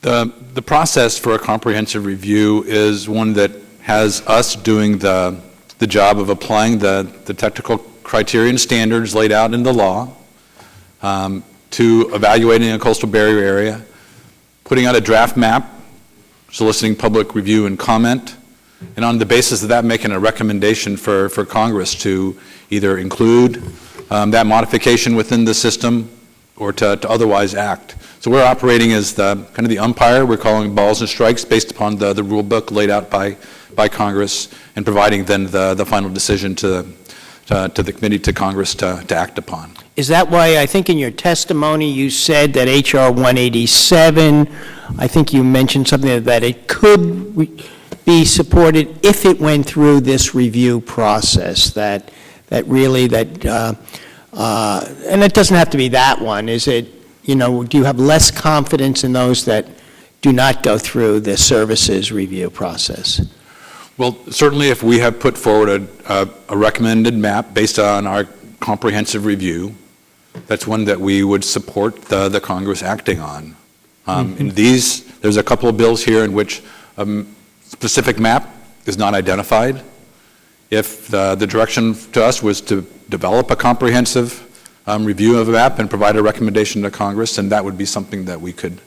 The process for a comprehensive review is one that has us doing the job of applying the technical criteria and standards laid out in the law to evaluating a coastal barrier area, putting out a draft map, soliciting public review and comment, and on the basis of that making a recommendation for Congress to either include that modification within the system or to otherwise act. So we're operating as kind of the umpire. We're calling balls and strikes based upon the rule book laid out by Congress and providing then the final decision to the committee, to Congress to act upon. Is that why I think in your testimony you said that H.R. 187, I think you mentioned something that it could be supported if it went through this review process, that really, and it doesn't have to be that one, is it, do you have less confidence in those that do not go through the services review process? Well, certainly if we have put forward a recommended map based on our comprehensive review, that's one that we would support the Congress acting on. In these, there's a couple of bills here in which specific map is not identified. If the direction to us was to develop a comprehensive review of a map and provide a recommendation to Congress, then that would be something that we could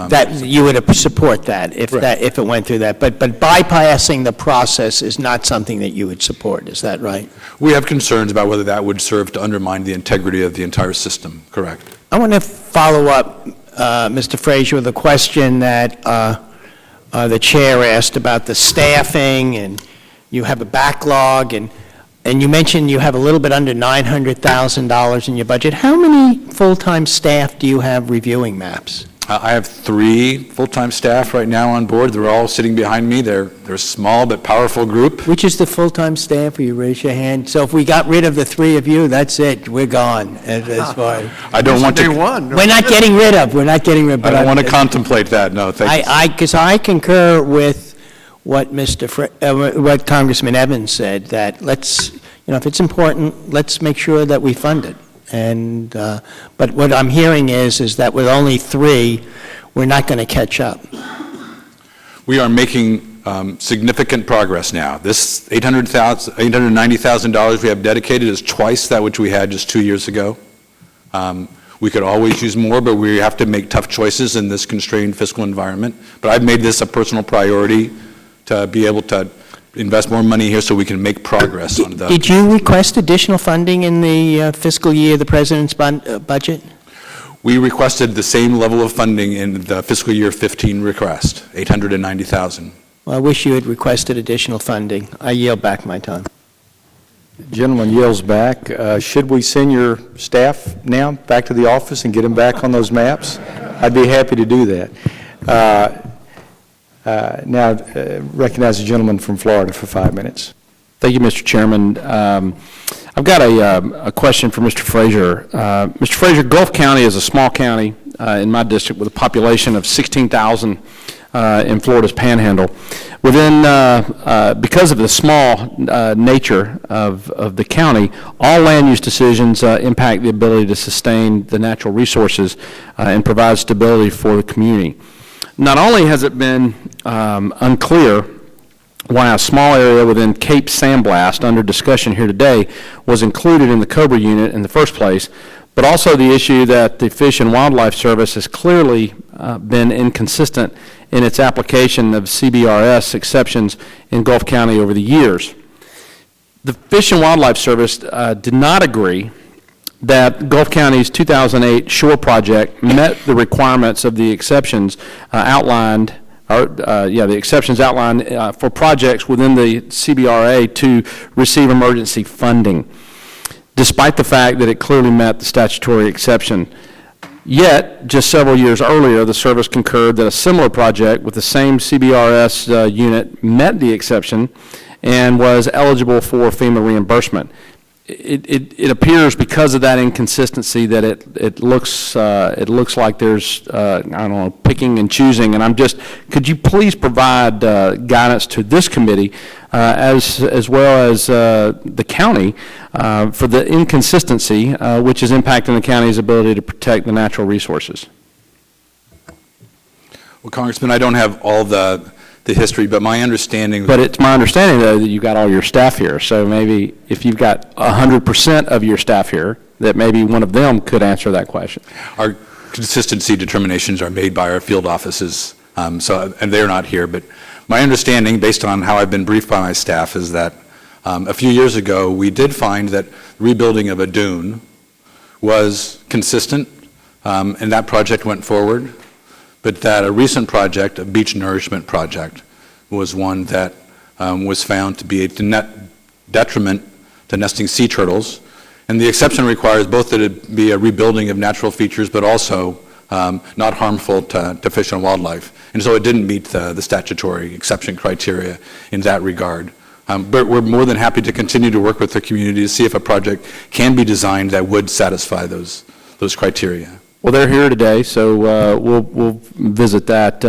that you would support that if it went through that, but bypassing the process is not something that you would support. Is that right? We have concerns about whether that would serve to undermine the integrity of the entire system. Correct. I want to follow up, Mr. Frazier, with a question that the chair asked about the staffing, and you have a backlog, and you mentioned you have a little bit under $900,000 in your budget. How many full-time staff do you have reviewing maps? I have 3 full-time staff right now on board. They're all sitting behind me. They're a small but powerful group. Which is the full-time staff? Will you raise your hand? So if we got rid of the 3 of you, that's it. We're gone. As far as I don't want to. We're not getting rid of. We're not getting rid of. I don't want to contemplate that. No, thank you. Because I concur with what what Congressman Evans said, that let's, if it's important, let's make sure that we fund it. And but what I'm hearing is that with only 3, we're not going to catch up. We are making significant progress now. This $890,000 we have dedicated is twice that which we had just 2 years ago. We could always use more, but we have to make tough choices in this constrained fiscal environment. But I've made this a personal priority to be able to invest more money here so we can make progress on the... Did you request additional funding in the fiscal year, the President's budget? We requested the same level of funding in the fiscal year 15 request, $890,000. Well, I wish you had requested additional funding. I yield back my time. Gentleman yields back. Should we send your staff now back to the office and get them back on those maps? I'd be happy to do that. Now, recognize the gentleman from Florida for 5 minutes. Thank you, Mr. Chairman. I've got a question for Mr. Frazier. Mr. Frazier, Gulf County is a small county in my district with a population of 16,000 in Florida's Panhandle. Because of the small nature of the county, all land use decisions impact the ability to sustain the natural resources and provide stability for the community. Not only has it been unclear why a small area within Cape Sandblast under discussion here today was included in the CoBRA unit in the first place, but also the issue that the Fish and Wildlife Service has clearly been inconsistent in its application of CBRS exceptions in Gulf County over the years. The Fish and Wildlife Service did not agree that Gulf County's 2008 shore project met the requirements of the exceptions outlined for projects within the CBRA to receive emergency funding, despite the fact that it clearly met the statutory exception. Yet, just several years earlier, the service concurred that a similar project with the same CBRS unit met the exception and was eligible for FEMA reimbursement. It appears because of that inconsistency that it looks like there's I don't know, picking and choosing, and could you please provide guidance to this committee as well as the county for the inconsistency which is impacting the county's ability to protect the natural resources? Well, Congressman, I don't have all the history, but my understanding... But it's my understanding, though, that you've got all your staff here, so maybe if you've got 100% of your staff here, that maybe one of them could answer that question. Our consistency determinations are made by our field offices, and they're not here, but my understanding, based on how I've been briefed by my staff, is that a few years ago, we did find that rebuilding of a dune was consistent, and that project went forward. But that a recent project, a beach nourishment project, was one that was found to be a net detriment to nesting sea turtles. And the exception requires both that it be a rebuilding of natural features, but also not harmful to fish and wildlife. And so it didn't meet the statutory exception criteria in that regard. But we're more than happy to continue to work with the community to see if a project can be designed that would satisfy those criteria. Well, they're here today, so we'll visit that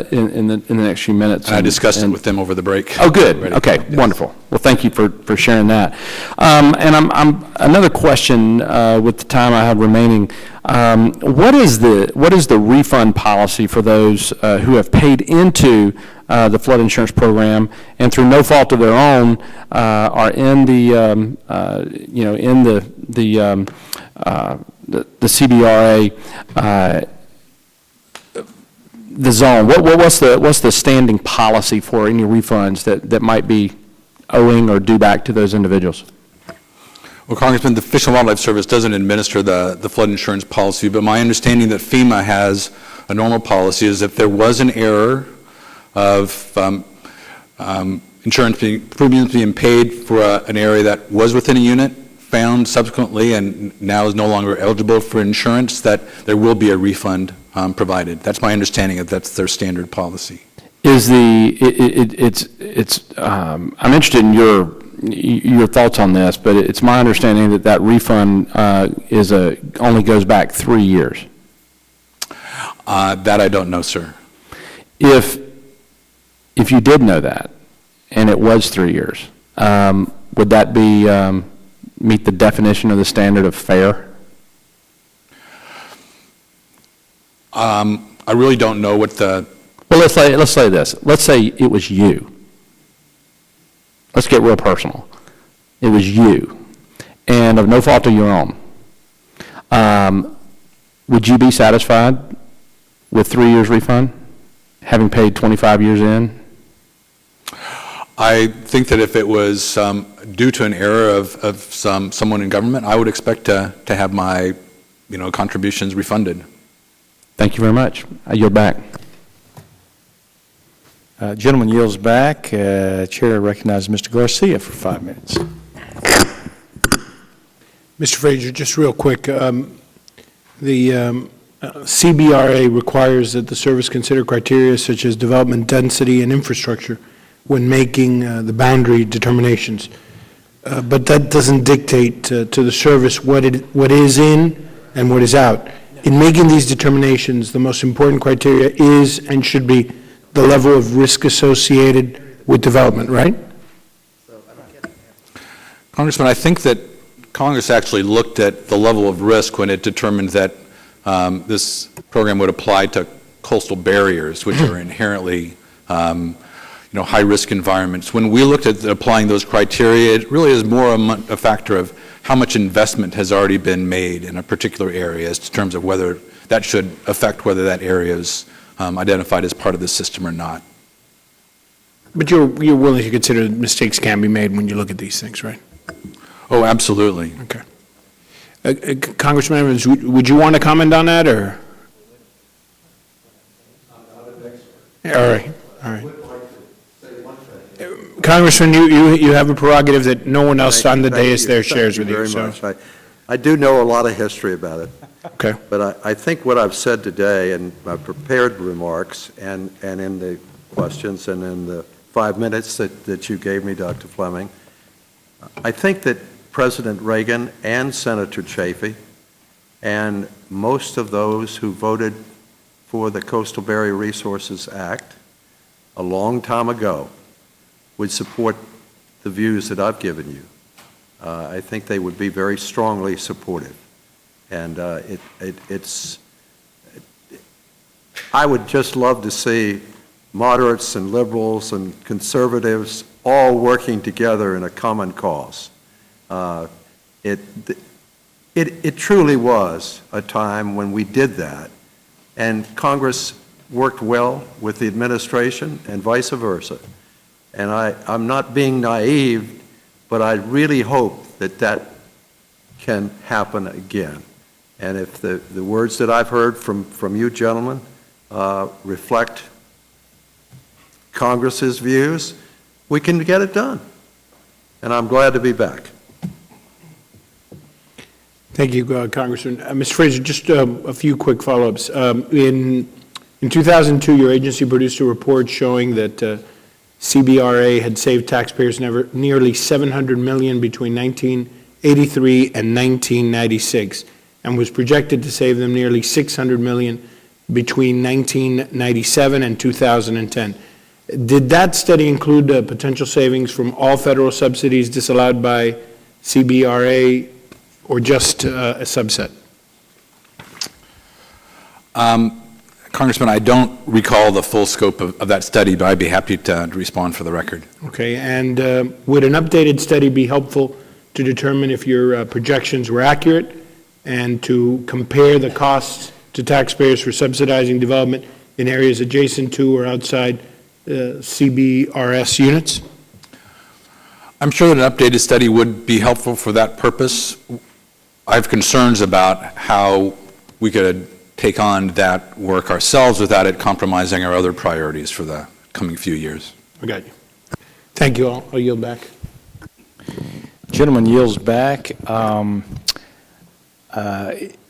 in the next few minutes. And I discussed it with them over the break. Oh, good. Okay, yes. Wonderful. Well, thank you for sharing that. And I'm another question with the time I have remaining. What is the refund policy for those who have paid into the flood insurance program and through no fault of their own are in the the CBRA, the zone? What's the standing policy for any refunds that might be owing or due back to those individuals? Well, Congressman, the Fish and Wildlife Service doesn't administer the flood insurance policy, but my understanding that FEMA has a normal policy is if there was an error of insurance premiums being paid for an area that was within a unit, found subsequently and now is no longer eligible for insurance, that there will be a refund provided. That's my understanding that that's their standard policy. I'm interested in your thoughts on this, but it's my understanding that refund only goes back 3 years. That I don't know, sir. If you did know that, and it was 3 years, would that be meet the definition of the standard of fair? I really don't know what the Well, let's say this. Let's say it was you. Let's get real personal. It was you, and of no fault of your own. Would you be satisfied with 3 years refund, having paid 25 years in? I think that if it was due to an error of someone in government, I would expect to have my, contributions refunded. Thank you very much. I yield back. Gentleman yields back. Chair recognizes Mr. Garcia for 5 minutes. Mr. Frazier, just real quick, the CBRA requires that the service consider criteria such as development density and infrastructure when making the boundary determinations. But that doesn't dictate to the service what is in and what is out. In making these determinations, the most important criteria is and should be the level of risk associated with development, right? Congressman, I think that Congress actually looked at the level of risk when it determined that this program would apply to coastal barriers, which are inherently high-risk environments. When we looked at applying those criteria, it really is more a factor of how much investment has already been made in a particular area in terms of whether that should affect whether that area is identified as part of the system or not. But you're willing to consider that mistakes can be made when you look at these things, right? Oh, absolutely. Okay. Congressman Evans, would you want to comment on that, or? All right. Congressman, you have a prerogative that no one else on the dais there shares with you. Thank you very much. I do know a lot of history about it. Okay. But I think what I've said today in my prepared remarks and in the questions and in the 5 minutes that you gave me, Dr. Fleming, I think that President Reagan and Senator Chafee and most of those who voted for the Coastal Barrier Resources Act a long time ago would support the views that I've given you. I think they would be very strongly supportive. And I would just love to see moderates and liberals and conservatives all working together in a common cause. It truly was a time when we did that, and Congress worked well with the administration and vice versa. And I'm not being naive, but I really hope that can happen again. And if the words that I've heard from you gentlemen reflect Congress's views, we can get it done. And I'm glad to be back. Thank you, Congressman. Mr. Frazier, just a few quick follow-ups. In 2002, your agency produced a report showing that CBRA had saved taxpayers nearly $700 million between 1983 and 1996, and was projected to save them nearly $600 million between 1997 and 2010. Did that study include potential savings from all federal subsidies disallowed by CBRA, or just a subset? Congressman, I don't recall the full scope of that study, but I'd be happy to respond for the record. Okay, and would an updated study be helpful to determine if your projections were accurate and to compare the costs to taxpayers for subsidizing development in areas adjacent to or outside CBRS units? I'm sure that an updated study would be helpful for that purpose. I have concerns about how we could take on that work ourselves without it compromising our other priorities for the coming few years. I got you. Thank you all. I'll yield back. Gentleman yields back.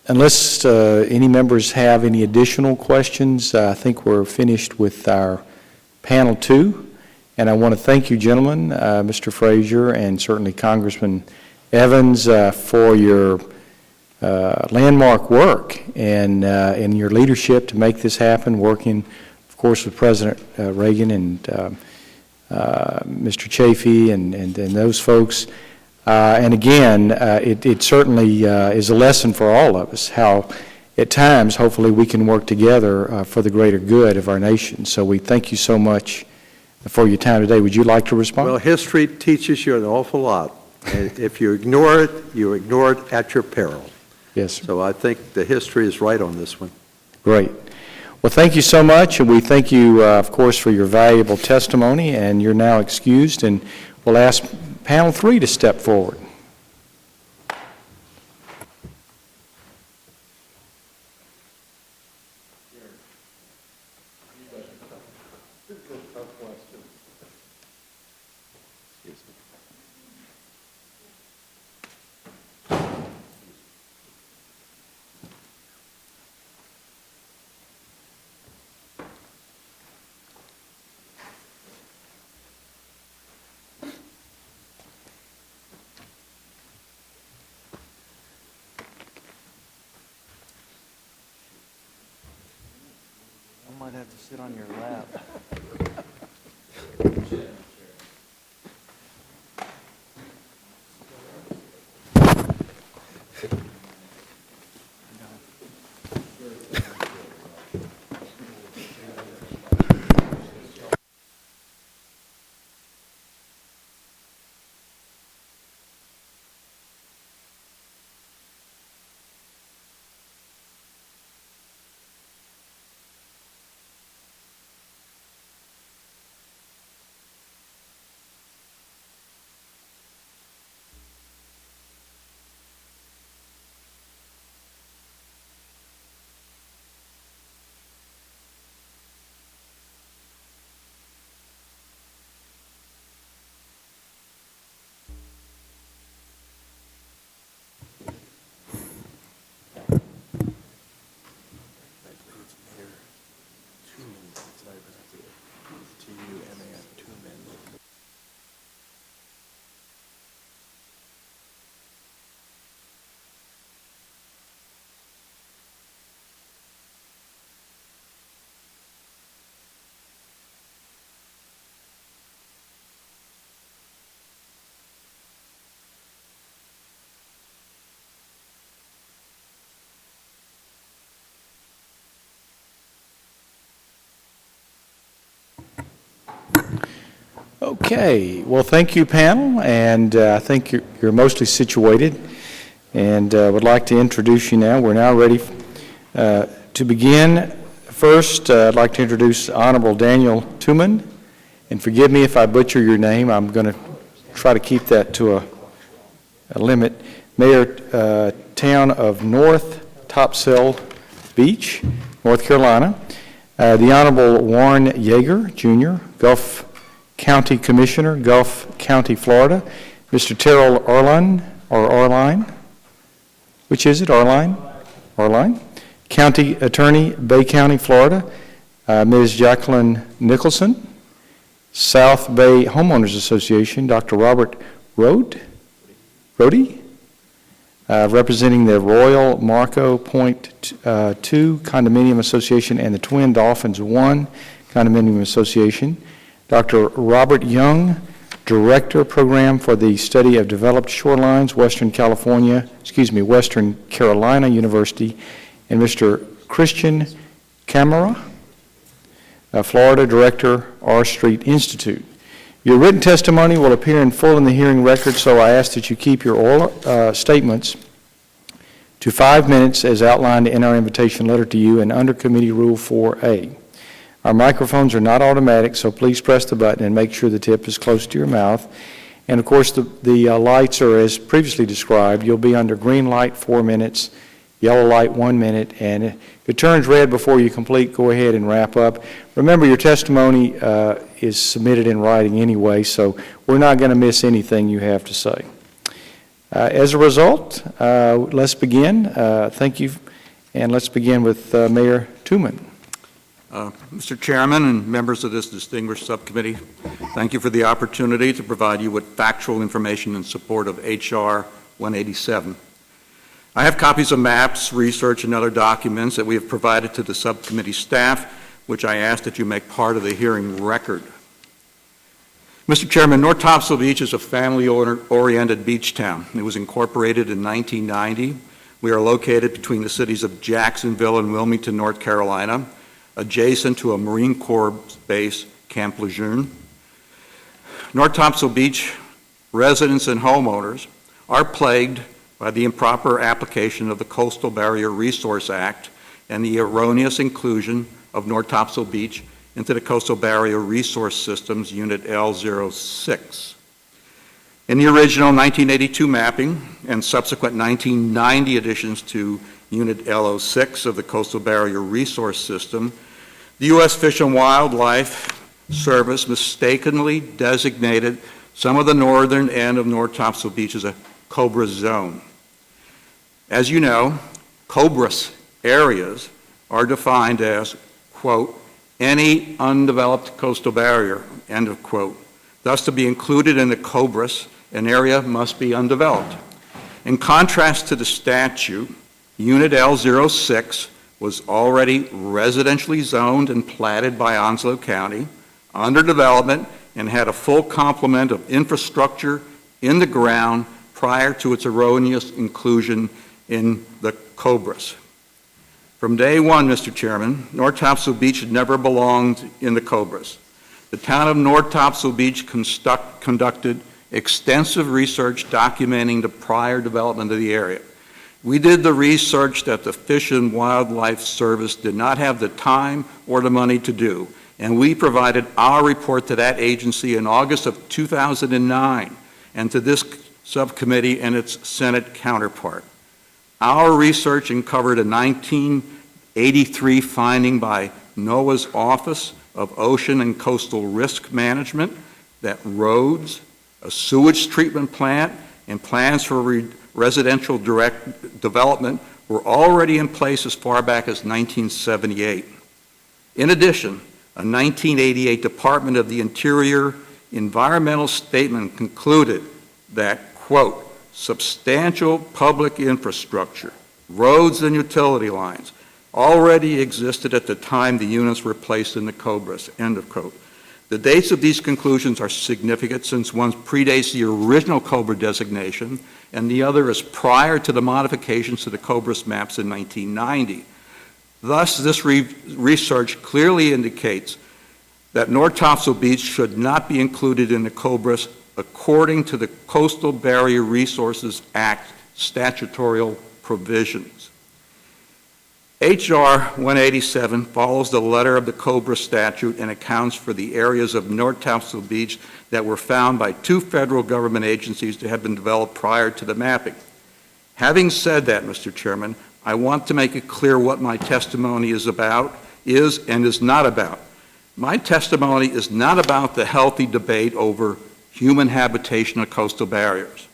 Unless any members have any additional questions, I think we're finished with our panel 2. And I want to thank you, gentlemen, Mr. Frazier, and certainly Congressman Evans, for your landmark work and your leadership to make this happen, working, of course, with President Reagan and Mr. Chafee and those folks. And again, it certainly is a lesson for all of us how at times, hopefully, we can work together for the greater good of our nation. So we thank you so much for your time today. Would you like to respond? Well, history teaches you an awful lot. And if you ignore it at your peril. Yes, sir. So I think the history is right on this one. Great. Well, thank you so much, and we thank you, of course, for your valuable testimony, and you're now excused, and we'll ask panel 3 to step forward. I might have to sit on your lap. Okay, well, thank you, panel, and I think you're mostly situated, and would like to introduce you now. We're now ready to begin. First, I'd like to introduce Honorable Daniel Tuman, and forgive me if I butcher your name. I'm going to try to keep that to a limit. Mayor, Town of North Topsail Beach, North Carolina. The Honorable Warren Yeager, Jr., Gulf County Commissioner, Gulf County, Florida. Mr. Terrell Arline, which is it, Arline? County Attorney, Bay County, Florida. Ms. Jacqueline Nicholson. South Bay Homeowners Association, Dr. Robert Rhodey, representing the Royal Marco Point 2 Condominium Association and the Twin Dolphins 1 Condominium Association. Dr. Robert Young, Director Program for the Study of Developed Shorelines, Western Carolina University, and Mr. Christian Camara, Florida Director, R Street Institute. Your written testimony will appear in full in the hearing record, so I ask that you keep your oral statements to 5 minutes as outlined in our invitation letter to you and under Committee Rule 4A. Our microphones are not automatic, so please press the button and make sure the tip is close to your mouth. And of course, the lights are as previously described. You'll be under green light 4 minutes, yellow light 1 minute, and if it turns red before you complete, go ahead and wrap up. Remember, your testimony is submitted in writing anyway, so we're not going to miss anything you have to say. As a result, let's begin. Thank you, and let's begin with Mayor Tuman. Mr. Chairman and members of this distinguished subcommittee, thank you for the opportunity to provide you with factual information in support of H.R. 187. I have copies of maps, research, and other documents that we have provided to the subcommittee staff, which I ask that you make part of the hearing record. Mr. Chairman, North Topsail Beach is a family-oriented beach town. It was incorporated in 1990 We are located between the cities of Jacksonville and Wilmington, North Carolina, adjacent to a Marine Corps base, Camp Lejeune. North Topsail Beach residents and homeowners are plagued by the improper application of the Coastal Barrier Resource Act and the erroneous inclusion of North Topsail Beach into the Coastal Barrier Resource Systems Unit L06. In the original 1982 mapping and subsequent 1990 additions to Unit L06 of the Coastal Barrier Resource System, the U.S. Fish and Wildlife Service mistakenly designated some of the northern end of North Topsail Beach as a CoBRA zone. As you know, CoBRA areas are defined as, quote, any undeveloped coastal barrier, end of quote. Thus, to be included in the CoBRA, an area must be undeveloped. In contrast to the statute, Unit L06 was already residentially zoned and platted by Onslow County, under development, and had a full complement of infrastructure in the ground prior to its erroneous inclusion in the CoBRA. From day one, Mr. Chairman, North Topsail Beach had never belonged in the CoBRA. The town of North Topsail Beach conducted extensive research documenting the prior development of the area. We did the research that the Fish and Wildlife Service did not have the time or the money to do, and we provided our report to that agency in August of 2009 and to this subcommittee and its Senate counterpart. Our research uncovered a 1983 finding by NOAA's Office of Ocean and Coastal Risk Management that roads, a sewage treatment plant, and plans for residential direct development were already in place as far back as 1978. In addition, a 1988 Department of the Interior environmental statement concluded that, quote, substantial public infrastructure, roads and utility lines, already existed at the time the units were placed in the CoBRA, end of quote. The dates of these conclusions are significant since one predates the original CoBRA designation and the other is prior to the modifications to the CoBRA maps in 1990. Thus, this research clearly indicates that North Topsail Beach should not be included in the CoBRA according to the Coastal Barrier Resources Act statutory provisions. H.R. 187 follows the letter of the CoBRA statute and accounts for the areas of North Topsail Beach that were found by two federal government agencies to have been developed prior to the mapping. Having said that, Mr. Chairman, I want to make it clear what my testimony is about, is and is not about. My testimony is not about the healthy debate over human habitation of coastal barriers,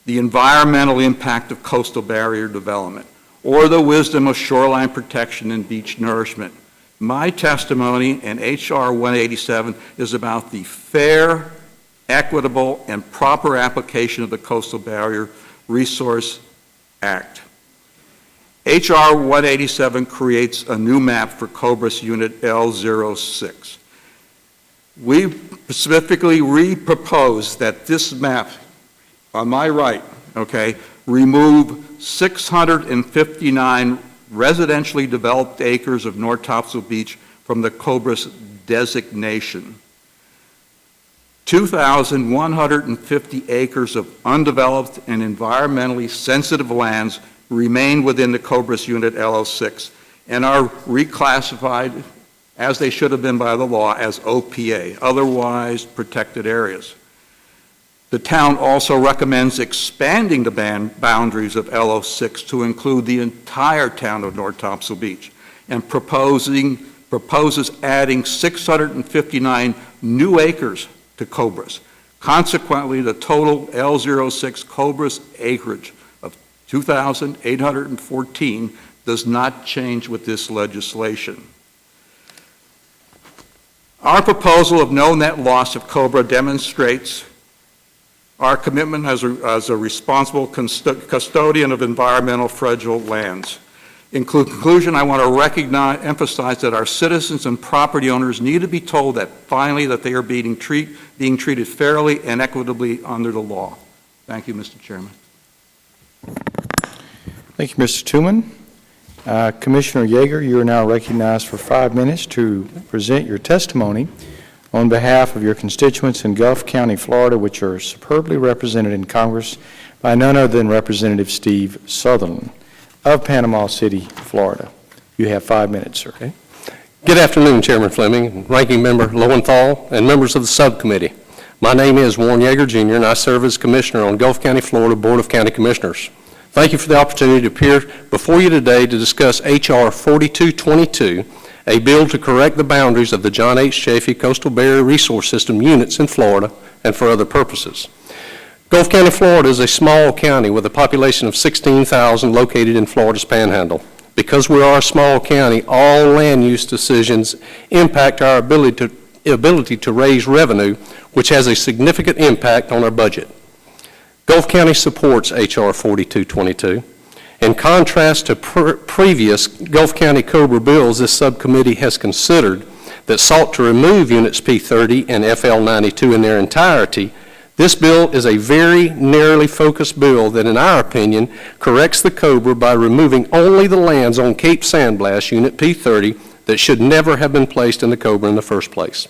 the environmental impact of coastal barrier development, or the wisdom of shoreline protection and beach nourishment. My testimony in H.R. 187 is about the fair, equitable, and proper application of the Coastal Barrier Resource Act. H.R. 187 creates a new map for CoBRA Unit L06. We specifically re-propose that this map, on my right, okay, remove 659 residentially developed acres of North Topsail Beach from the CoBRA designation. 2,150 acres of undeveloped and environmentally sensitive lands remain within the CoBRA Unit L06 and are reclassified, as they should have been by the law, as OPA, otherwise protected areas. The town also recommends expanding the boundaries of L06 to include the entire town of North Topsail Beach and proposes adding 659 new acres to CoBRA. Consequently, the total L06 CoBRA acreage of 2,814 does not change with this legislation. Our proposal of no net loss of CoBRA demonstrates our commitment as a responsible custodian of environmental fragile lands. In conclusion, I want to emphasize that our citizens and property owners need to be told that finally that they are being treated fairly and equitably under the law. Thank you, Mr. Chairman. Thank you, Mr. Tooman. Commissioner Yeager, you are now recognized for 5 minutes to present your testimony on behalf of your constituents in Gulf County, Florida, which are superbly represented in Congress by none other than Representative Steve Sutherland of Panama City, Florida. You have 5 minutes, sir. Okay. Good afternoon, Chairman Fleming, Ranking Member Lowenthal, and members of the subcommittee. My name is Warren Yeager, Jr., and I serve as Commissioner on Gulf County, Florida Board of County Commissioners. Thank you for the opportunity to appear before you today to discuss H.R. 4222, a bill to correct the boundaries of the John H. Chaffee Coastal Barrier Resource System units in Florida and for other purposes. Gulf County, Florida is a small county with a population of 16,000 located in Florida's Panhandle. Because we are a small county, all land use decisions impact our ability to raise revenue, which has a significant impact on our budget. Gulf County supports H.R. 4222. In contrast to previous Gulf County CoBRA bills this subcommittee has considered that sought to remove Units P30 and FL92 in their entirety, this bill is a very narrowly focused bill that, in our opinion, corrects the CoBRA by removing only the lands on Cape Sandblast, Unit P30, that should never have been placed in the CoBRA in the first place.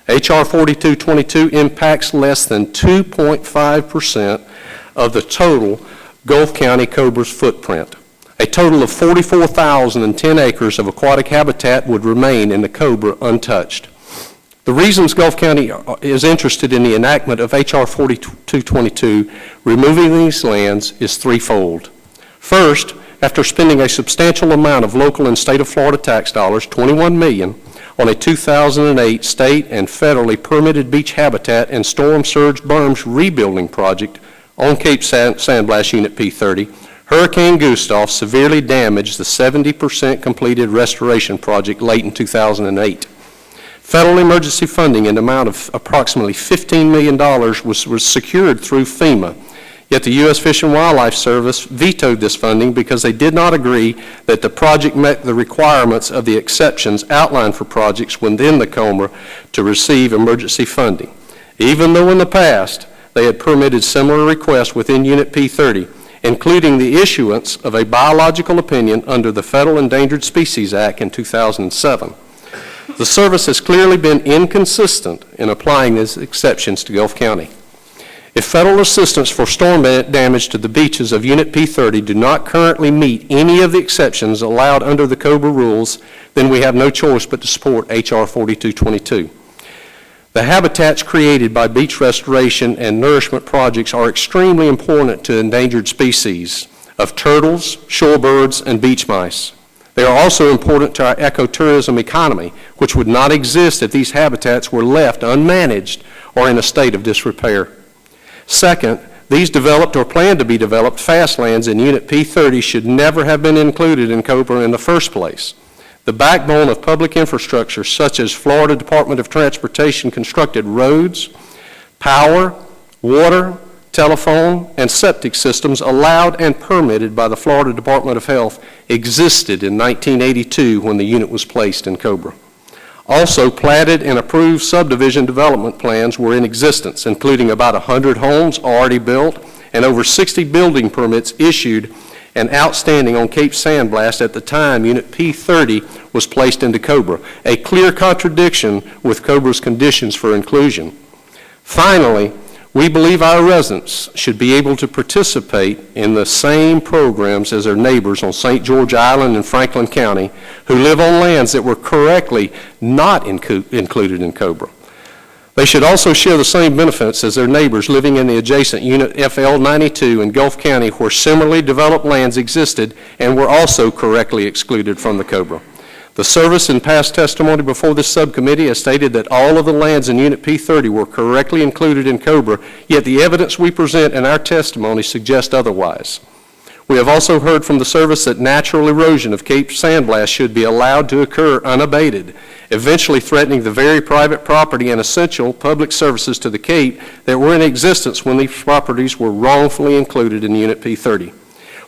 H.R. 4222 impacts less than 2.5% of the total Gulf County CoBRA's footprint. A total of 44,010 acres of aquatic habitat would remain in the CoBRA untouched. The reasons Gulf County is interested in the enactment of H.R. 4222 removing these lands is threefold. First, after spending a substantial amount of local and state of Florida tax dollars, $21 million, on a 2008 state and federally permitted beach habitat and storm surge berms rebuilding project on Cape Sandblast Unit P30, Hurricane Gustav severely damaged the 70% completed restoration project late in 2008. Federal emergency funding in the amount of approximately $15 million was secured through FEMA, yet the U.S. Fish and Wildlife Service vetoed this funding because they did not agree that the project met the requirements of the exceptions outlined for projects within the CoBRA to receive emergency funding. Even though in the past they had permitted similar requests within Unit P30, including the issuance of a biological opinion under the Federal Endangered Species Act in 2007. The service has clearly been inconsistent in applying these exceptions to Gulf County. If federal assistance for storm damage to the beaches of Unit P30 do not currently meet any of the exceptions allowed under the CoBRA rules, then we have no choice but to support H.R. 4222. The habitats created by beach restoration and nourishment projects are extremely important to endangered species of turtles, shorebirds, and beach mice. They are also important to our ecotourism economy, which would not exist if these habitats were left unmanaged or in a state of disrepair. Second, these developed or planned to be developed fastlands in Unit P30 should never have been included in CoBRA in the first place. The backbone of public infrastructure, such as Florida Department of Transportation constructed roads, power, water, telephone, and septic systems allowed and permitted by the Florida Department of Health existed in 1982 when the unit was placed in CoBRA. Also, platted and approved subdivision development plans were in existence, including about 100 homes already built and over 60 building permits issued and outstanding on Cape Sandblast at the time Unit P30 was placed into CoBRA, a clear contradiction with CoBRA's conditions for inclusion. Finally, we believe our residents should be able to participate in the same programs as their neighbors on St. George Island and Franklin County who live on lands that were correctly not included in CoBRA. They should also share the same benefits as their neighbors living in the adjacent Unit FL92 in Gulf County where similarly developed lands existed and were also correctly excluded from the CoBRA. The service in past testimony before this subcommittee has stated that all of the lands in Unit P30 were correctly included in CoBRA, yet the evidence we present in our testimony suggests otherwise. We have also heard from the service that natural erosion of Cape Sandblast should be allowed to occur unabated, eventually threatening the very private property and essential public services to the Cape that were in existence when these properties were wrongfully included in Unit P30.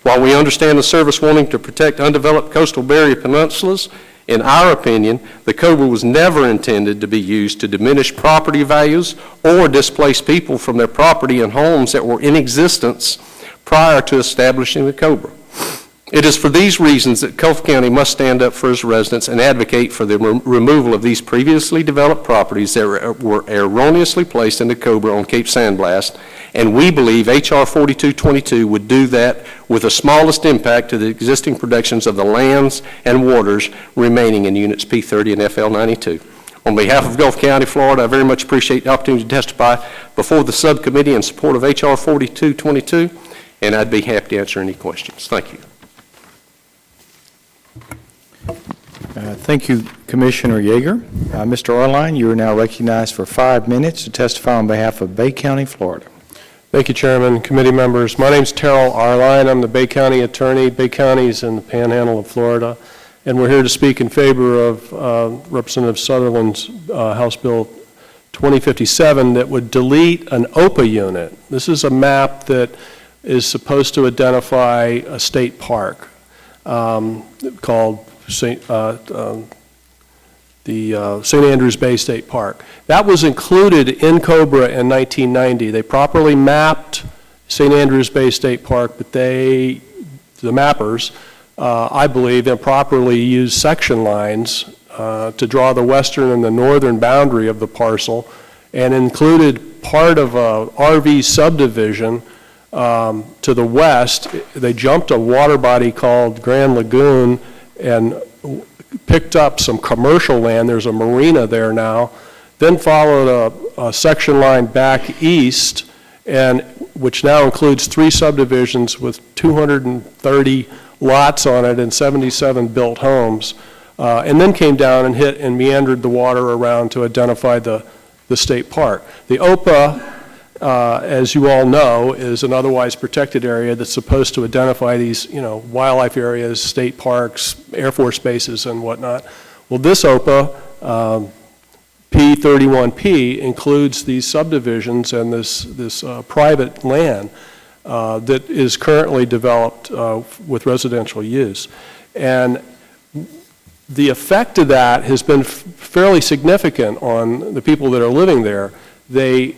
While we understand the service wanting to protect undeveloped coastal barrier peninsulas, in our opinion, the CoBRA was never intended to be used to diminish property values or displace people from their property and homes that were in existence prior to establishing the CoBRA. It is for these reasons that Gulf County must stand up for its residents and advocate for the removal of these previously developed properties that were erroneously placed into CoBRA on Cape Sandblast, and we believe H.R. 4222 would do that with the smallest impact to the existing protections of the lands and waters remaining in Units P30 and FL92. On behalf of Gulf County, Florida, I very much appreciate the opportunity to testify before the subcommittee in support of H.R. 4222, and I'd be happy to answer any questions. Thank you. Thank you, Commissioner Yeager. Mr. Arline, you are now recognized for 5 minutes to testify on behalf of Bay County, Florida. Thank you, Chairman, committee members. My name is Terrell Arline. I'm the Bay County attorney. Bay County is in the panhandle of Florida, and we're here to speak in favor of Representative Sutherland's House Bill 2057 that would delete an OPA unit. This is a map that is supposed to identify a state park called St. Andrews Bay State Park. That was included in CoBRA in 1990. They properly mapped St. Andrews Bay State Park, but the mappers, I believe, improperly used section lines to draw the western and the northern boundary of the parcel, and included part of a RV subdivision to the west. They jumped a water body called Grand Lagoon and picked up some commercial land. There's a marina there now. Then followed a section line back east, and which now includes 3 subdivisions with 230 lots on it and 77 built homes, and then came down and hit and meandered the water around to identify the state park. The OPA, as you all know, is an otherwise protected area that's supposed to identify these, wildlife areas, state parks, Air Force bases, and whatnot. Well, this OPA, P31P, includes these subdivisions and this private land that is currently developed with residential use. And the effect of that has been fairly significant on the people that are living there. They're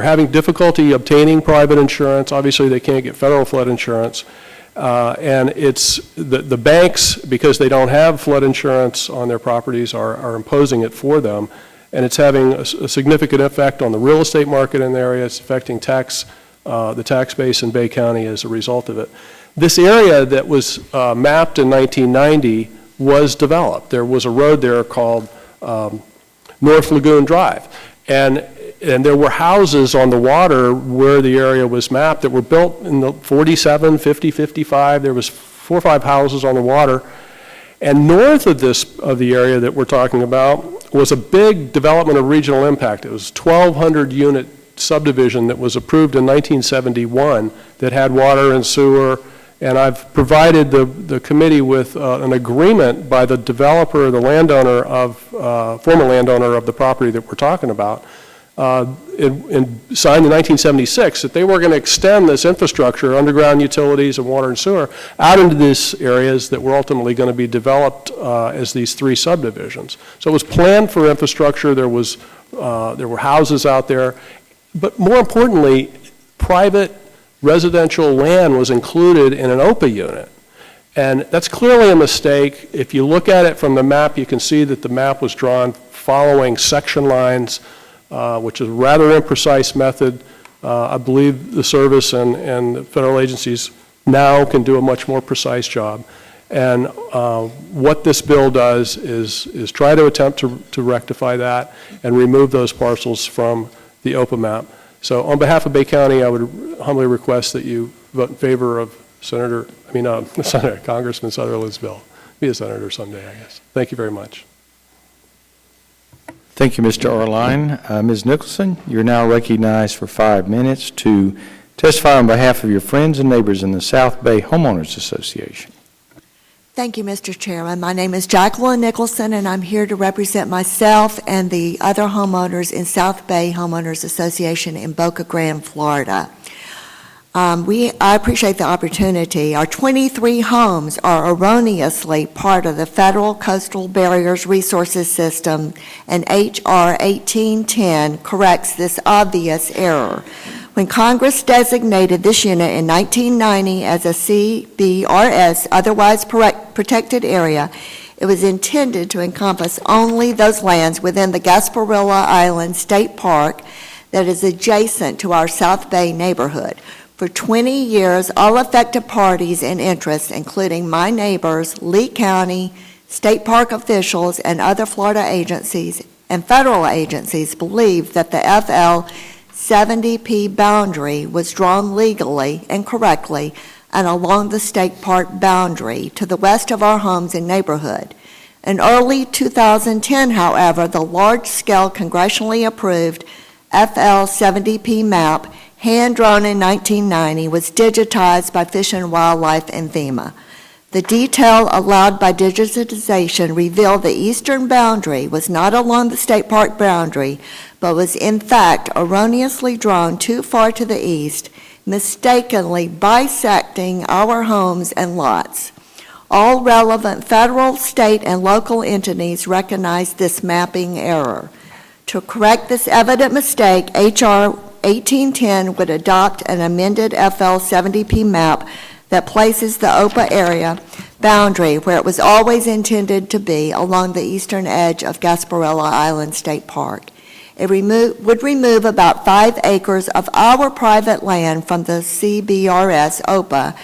having difficulty obtaining private insurance. Obviously, they can't get federal flood insurance. And it's the banks, because they don't have flood insurance on their properties, are imposing it for them. And it's having a significant effect on the real estate market in the area. It's affecting the tax base in Bay County as a result of it. This area that was mapped in 1990 was developed. There was a road there called North Lagoon Drive. And there were houses on the water where the area was mapped that were built in the 47, 50, 55. There was 4 or 5 houses on the water. And north of the area that we're talking about was a big development of regional impact. It was a 1,200 unit subdivision that was approved in 1971 that had water and sewer. And I've provided the committee with an agreement by the developer, the landowner former landowner of the property that we're talking about, signed in 1976, that they were going to extend this infrastructure, underground utilities and water and sewer, out into these areas that were ultimately going to be developed as these 3 subdivisions. So it was planned for infrastructure. There were houses out there, but more importantly, private residential land was included in an OPA unit. And that's clearly a mistake. If you look at it from the map, you can see that the map was drawn following section lines, which is a rather imprecise method. I believe the service and the federal agencies now can do a much more precise job. And what this bill does is try to attempt to rectify that and remove those parcels from the OPA map. So on behalf of Bay County, I would humbly request that you vote in favor of Congressman Sutherland's bill. Be a senator someday, I guess. Thank you very much. Thank you, Mr. Arline. Ms. Nicholson, you're now recognized for 5 minutes to testify on behalf of your friends and neighbors in the South Bay Homeowners Association. Thank you, Mr. Chairman. My name is Jacqueline Nicholson, and I'm here to represent myself and the other homeowners in South Bay Homeowners Association in Boca Grande, Florida. I appreciate the opportunity. Our 23 homes are erroneously part of the Federal Coastal Barriers Resources System, and H.R. 1810 corrects this obvious error. When Congress designated this unit in 1990 as a CBRS, otherwise protected area, it was intended to encompass only those lands within the Gasparilla Island State Park that is adjacent to our South Bay neighborhood. For 20 years, all affected parties and interests, including my neighbors, Lee County, state park officials, and other Florida agencies and federal agencies, believed that the FL 70P boundary was drawn legally and correctly and along the state park boundary to the west of our homes and neighborhood. In early 2010, however, the large-scale congressionally approved FL 70P map, hand-drawn in 1990, was digitized by Fish and Wildlife and FEMA. The detail allowed by digitization revealed the eastern boundary was not along the state park boundary, but was in fact erroneously drawn too far to the east, mistakenly bisecting our homes and lots. All relevant federal, state, and local entities recognize this mapping error. To correct this evident mistake, H.R. 1810 would adopt an amended FL 70P map that places the OPA area boundary where it was always intended to be, along the eastern edge of Gasparilla Island State Park. It would remove about 5 acres of our private land from the CBRS OPA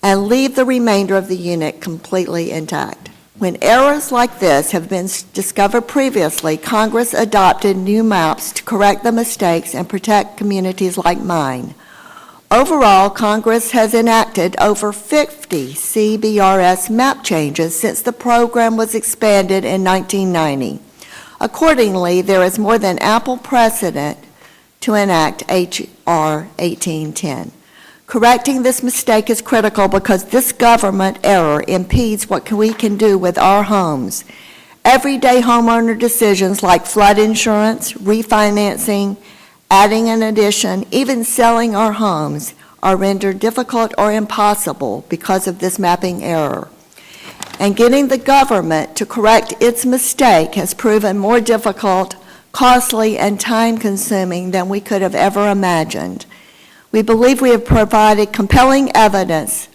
and leave the remainder of the unit completely intact. When errors like this have been discovered previously, Congress adopted new maps to correct the mistakes and protect communities like mine. Overall, Congress has enacted over 50 CBRS map changes since the program was expanded in 1990. Accordingly, there is more than ample precedent to enact H.R. 1810. Correcting this mistake is critical because this government error impedes what we can do with our homes. Everyday homeowner decisions like flood insurance, refinancing, adding an addition, even selling our homes are rendered difficult or impossible because of this mapping error. And getting the government to correct its mistake has proven more difficult, costly, and time-consuming than we could have ever imagined. We believe we have provided compelling evidence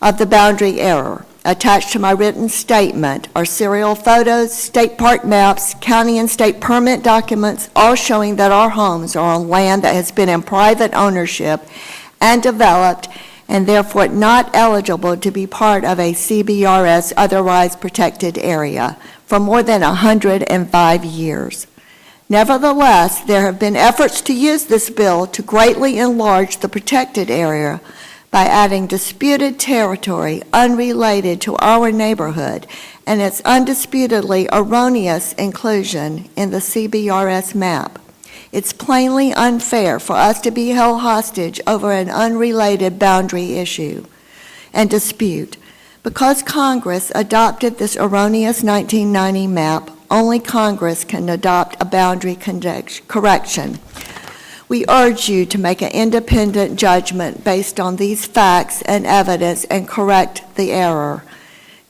of the boundary error. Attached to my written statement are serial photos, state park maps, county and state permit documents, all showing that our homes are on land that has been in private ownership and developed and therefore not eligible to be part of a CBRS otherwise protected area for more than 105 years. Nevertheless, there have been efforts to use this bill to greatly enlarge the protected area by adding disputed territory unrelated to our neighborhood and its undisputedly erroneous inclusion in the CBRS map. It's plainly unfair for us to be held hostage over an unrelated boundary issue and dispute. Because Congress adopted this erroneous 1990 map, only Congress can adopt a boundary correction. We urge you to make an independent judgment based on these facts and evidence and correct the error.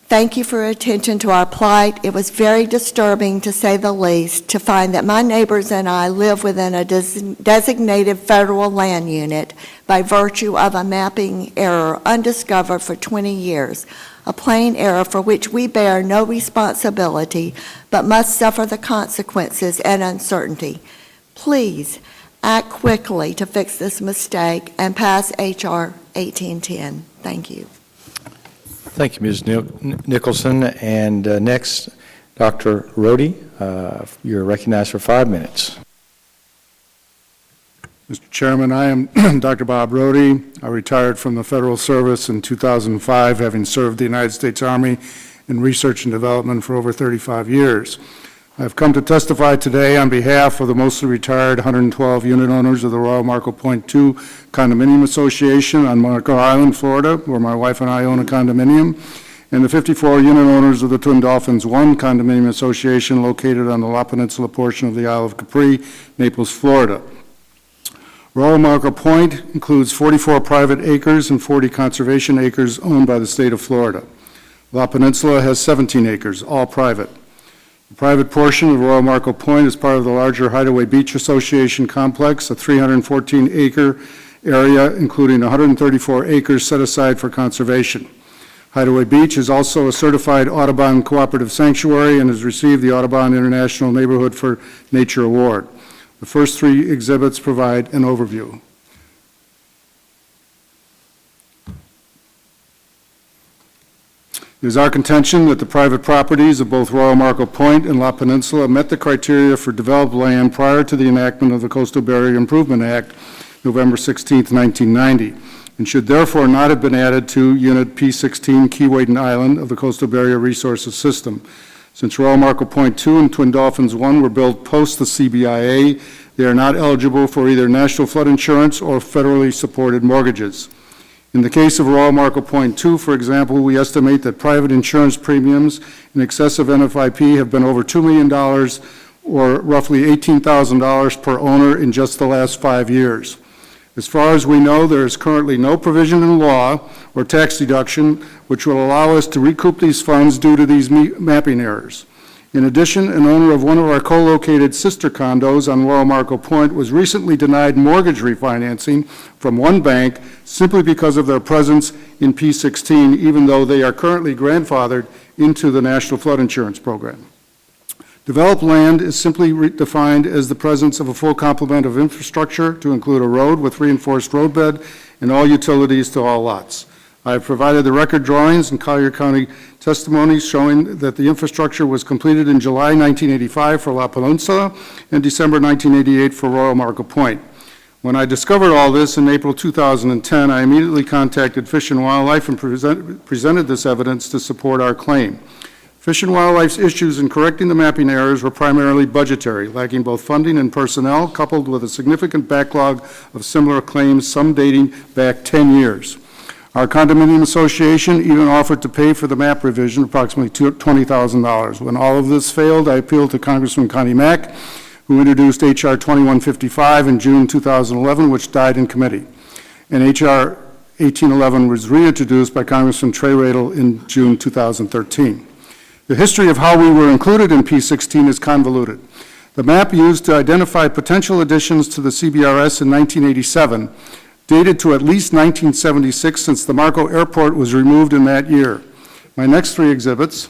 Thank you for your attention to our plight. It was very disturbing, to say the least, to find that my neighbors and I live within a designated federal land unit by virtue of a mapping error undiscovered for 20 years, a plain error for which we bear no responsibility but must suffer the consequences and uncertainty. Please act quickly to fix this mistake and pass H.R. 1810. Thank you. Thank you, Ms. Nicholson. And next, Dr. Rohde, you're recognized for 5 minutes. Mr. Chairman, I am Dr. Bob Rohde. I retired from the Federal Service in 2005, having served the United States Army in research and development for over 35 years. I've come to testify today on behalf of the mostly retired 112 unit owners of the Royal Marco Point 2 Condominium Association on Marco Island, Florida, where my wife and I own a condominium, and the 54 unit owners of the Twin Dolphins 1 Condominium Association located on the La Peninsula portion of the Isle of Capri, Naples, Florida. Royal Marco Point includes 44 private acres and 40 conservation acres owned by the state of Florida. La Peninsula has 17 acres, all private. The private portion of Royal Marco Point is part of the larger Hideaway Beach Association complex, a 314-acre area, including 134 acres set aside for conservation. Hideaway Beach is also a certified Audubon Cooperative Sanctuary and has received the Audubon International Neighborhood for Nature Award. The first three exhibits provide an overview. It is our contention that the private properties of both Royal Marco Point and La Peninsula met the criteria for developed land prior to the enactment of the Coastal Barrier Improvement Act, November 16, 1990, and should therefore not have been added to Unit P16 Keewaydin Island of the Coastal Barrier Resources System. Since Royal Marco Point 2 and Twin Dolphins 1 were built post the CBIA, they are not eligible for either national flood insurance or federally supported mortgages. In the case of Royal Marco Point 2, for example, we estimate that private insurance premiums in excess of NFIP have been over $2 million, or roughly $18,000 per owner in just the last 5 years. As far as we know, there is currently no provision in law or tax deduction which will allow us to recoup these funds due to these mapping errors. In addition, an owner of one of our co-located sister condos on Royal Marco Point was recently denied mortgage refinancing from one bank simply because of their presence in P16, even though they are currently grandfathered into the National Flood Insurance Program. Developed land is simply defined as the presence of a full complement of infrastructure to include a road with reinforced roadbed and all utilities to all lots. I have provided the record drawings and Collier County testimonies showing that the infrastructure was completed in July 1985 for La Peninsula and December 1988 for Royal Marco Point. When I discovered all this in April 2010, I immediately contacted Fish and Wildlife and presented this evidence to support our claim. Fish and Wildlife's issues in correcting the mapping errors were primarily budgetary, lacking both funding and personnel, coupled with a significant backlog of similar claims, some dating back 10 years. Our condominium association even offered to pay for the map revision, approximately $20,000. When all of this failed, I appealed to Congressman Connie Mack, who introduced H.R. 2155 in June 2011, which died in committee. And H.R. 1811 was reintroduced by Congressman Trey Radel in June 2013. The history of how we were included in P16 is convoluted. The map used to identify potential additions to the CBRS in 1987 dated to at least 1976, since the Marco Airport was removed in that year. My next three exhibits.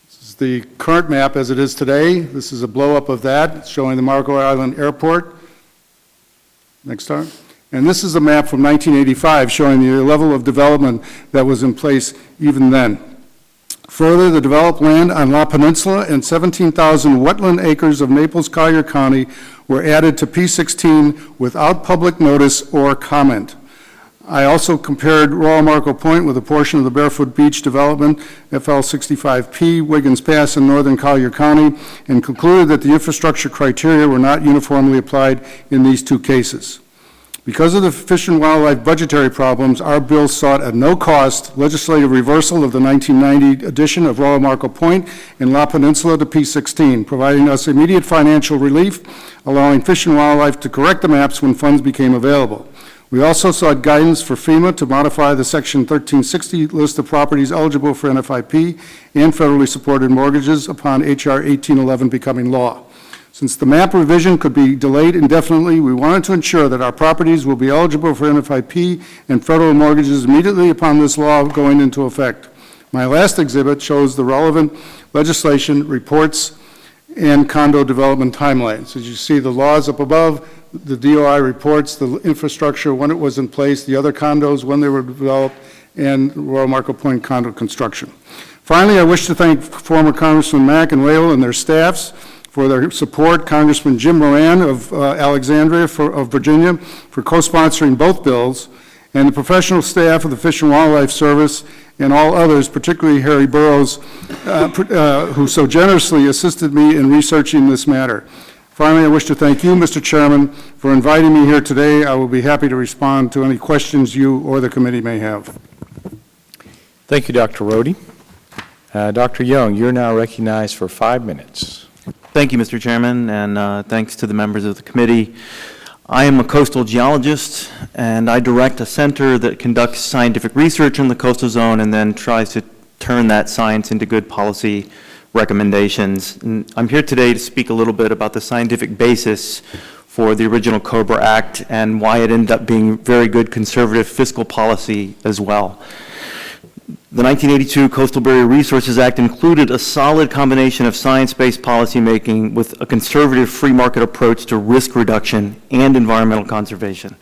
This is the current map as it is today. This is a blow-up of that, showing the Marco Island Airport. Next time. And this is a map from 1985 showing the level of development that was in place even then. Further, the developed land on La Peninsula and 17,000 wetland acres of Naples-Collier County were added to P16 without public notice or comment. I also compared Royal Marco Point with a portion of the Barefoot Beach development, FL65P, Wiggins Pass in northern Collier County, and concluded that the infrastructure criteria were not uniformly applied in these two cases. Because of the Fish and Wildlife budgetary problems, our bill sought at no cost legislative reversal of the 1990 addition of Royal Marco Point and La Peninsula to P16, providing us immediate financial relief, allowing Fish and Wildlife to correct the maps when funds became available. We also sought guidance for FEMA to modify the Section 1360 list of properties eligible for NFIP and federally supported mortgages upon H.R. 1811 becoming law. Since the map revision could be delayed indefinitely, we wanted to ensure that our properties will be eligible for NFIP and federal mortgages immediately upon this law going into effect. My last exhibit shows the relevant legislation, reports, and condo development timelines. As you see, the laws up above, the DOI reports, the infrastructure, when it was in place, the other condos, when they were developed, and Royal Marco Point condo construction. Finally, I wish to thank former Congressman Mack and Radel and their staffs for their support, Congressman Jim Moran of Alexandria of Virginia for co-sponsoring both bills, and the professional staff of the Fish and Wildlife Service and all others, particularly Harry Burrows, who so generously assisted me in researching this matter. Finally, I wish to thank you, Mr. Chairman, for inviting me here today. I will be happy to respond to any questions you or the committee may have. Thank you, Dr. Rohde. Dr. Young, you're now recognized for 5 minutes. Thank you, Mr. Chairman, and thanks to the members of the committee. I am a coastal geologist, and I direct a center that conducts scientific research in the coastal zone and then tries to turn that science into good policy recommendations. And I'm here today to speak a little bit about the scientific basis for the original CoBRA Act and why it ended up being very good conservative fiscal policy as well. The 1982 Coastal Barrier Resources Act included a solid combination of science-based policymaking with a conservative free market approach to risk reduction and environmental conservation.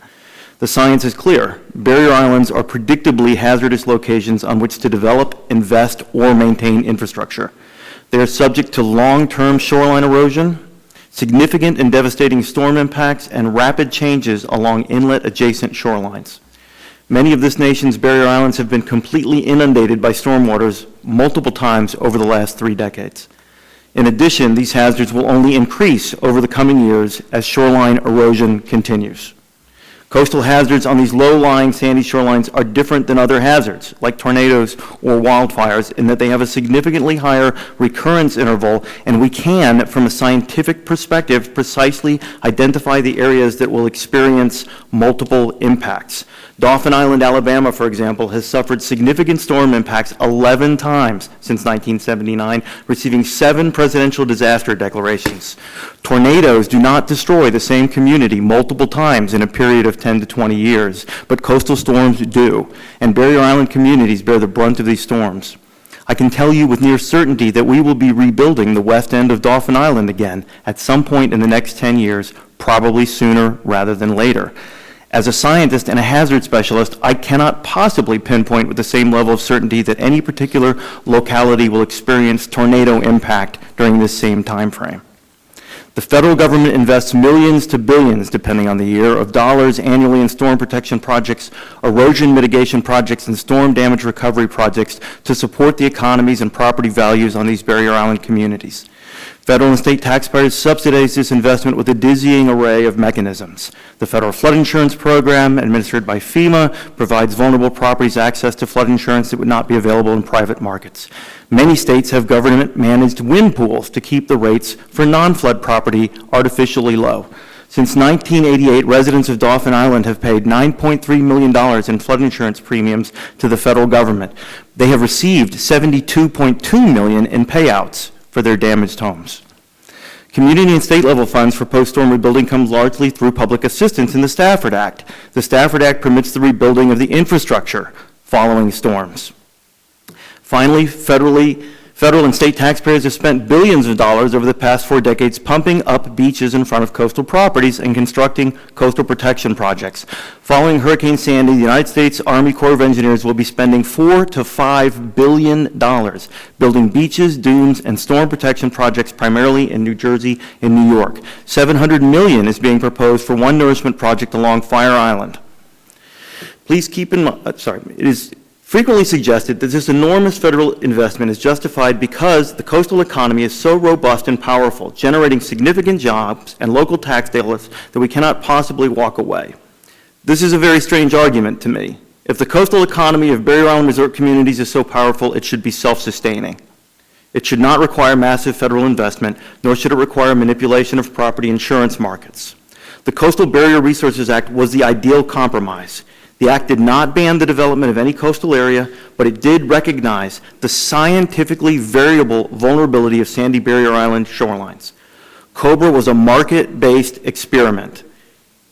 The science is clear. Barrier islands are predictably hazardous locations on which to develop, invest, or maintain infrastructure. They are subject to long-term shoreline erosion, significant and devastating storm impacts, and rapid changes along inlet-adjacent shorelines. Many of this nation's barrier islands have been completely inundated by stormwaters multiple times over the last 3 decades. In addition, these hazards will only increase over the coming years as shoreline erosion continues. Coastal hazards on these low-lying sandy shorelines are different than other hazards, like tornadoes or wildfires, in that they have a significantly higher recurrence interval, and we can, from a scientific perspective, precisely identify the areas that will experience multiple impacts. Dauphin Island, Alabama, for example, has suffered significant storm impacts 11 times since 1979, receiving 7 presidential disaster declarations. Tornadoes do not destroy the same community multiple times in a period of 10 to 20 years, but coastal storms do, and barrier island communities bear the brunt of these storms. I can tell you with near certainty that we will be rebuilding the west end of Dauphin Island again at some point in the next 10 years, probably sooner rather than later. As a scientist and a hazard specialist, I cannot possibly pinpoint with the same level of certainty that any particular locality will experience tornado impact during this same time frame. The federal government invests millions to billions, depending on the year, of dollars annually in storm protection projects, erosion mitigation projects, and storm damage recovery projects to support the economies and property values on these barrier island communities. Federal and state taxpayers subsidize this investment with a dizzying array of mechanisms. The Federal Flood Insurance Program, administered by FEMA, provides vulnerable properties access to flood insurance that would not be available in private markets. Many states have government-managed wind pools to keep the rates for non-flood property artificially low. Since 1988, residents of Dauphin Island have paid $9.3 million in flood insurance premiums to the federal government. They have received $72.2 million in payouts for their damaged homes. Community and state level funds for post-storm rebuilding come largely through public assistance in the Stafford Act. The Stafford Act permits the rebuilding of the infrastructure following storms. Finally, federal and state taxpayers have spent billions of dollars over the past 4 decades pumping up beaches in front of coastal properties and constructing coastal protection projects. Following Hurricane Sandy, the United States Army Corps of Engineers will be spending $4 to $5 billion building beaches, dunes, and storm protection projects primarily in New Jersey and New York. $700 million is being proposed for one nourishment project along Fire Island. Please keep in mind, it is frequently suggested that this enormous federal investment is justified because the coastal economy is so robust and powerful, generating significant jobs and local tax dollars that we cannot possibly walk away. This is a very strange argument to me. If the coastal economy of barrier island resort communities is so powerful, it should be self-sustaining. It should not require massive federal investment, nor should it require manipulation of property insurance markets. The Coastal Barrier Resources Act was the ideal compromise. The Act did not ban the development of any coastal area, but it did recognize the scientifically variable vulnerability of sandy barrier island shorelines. CoBRA was a market-based experiment.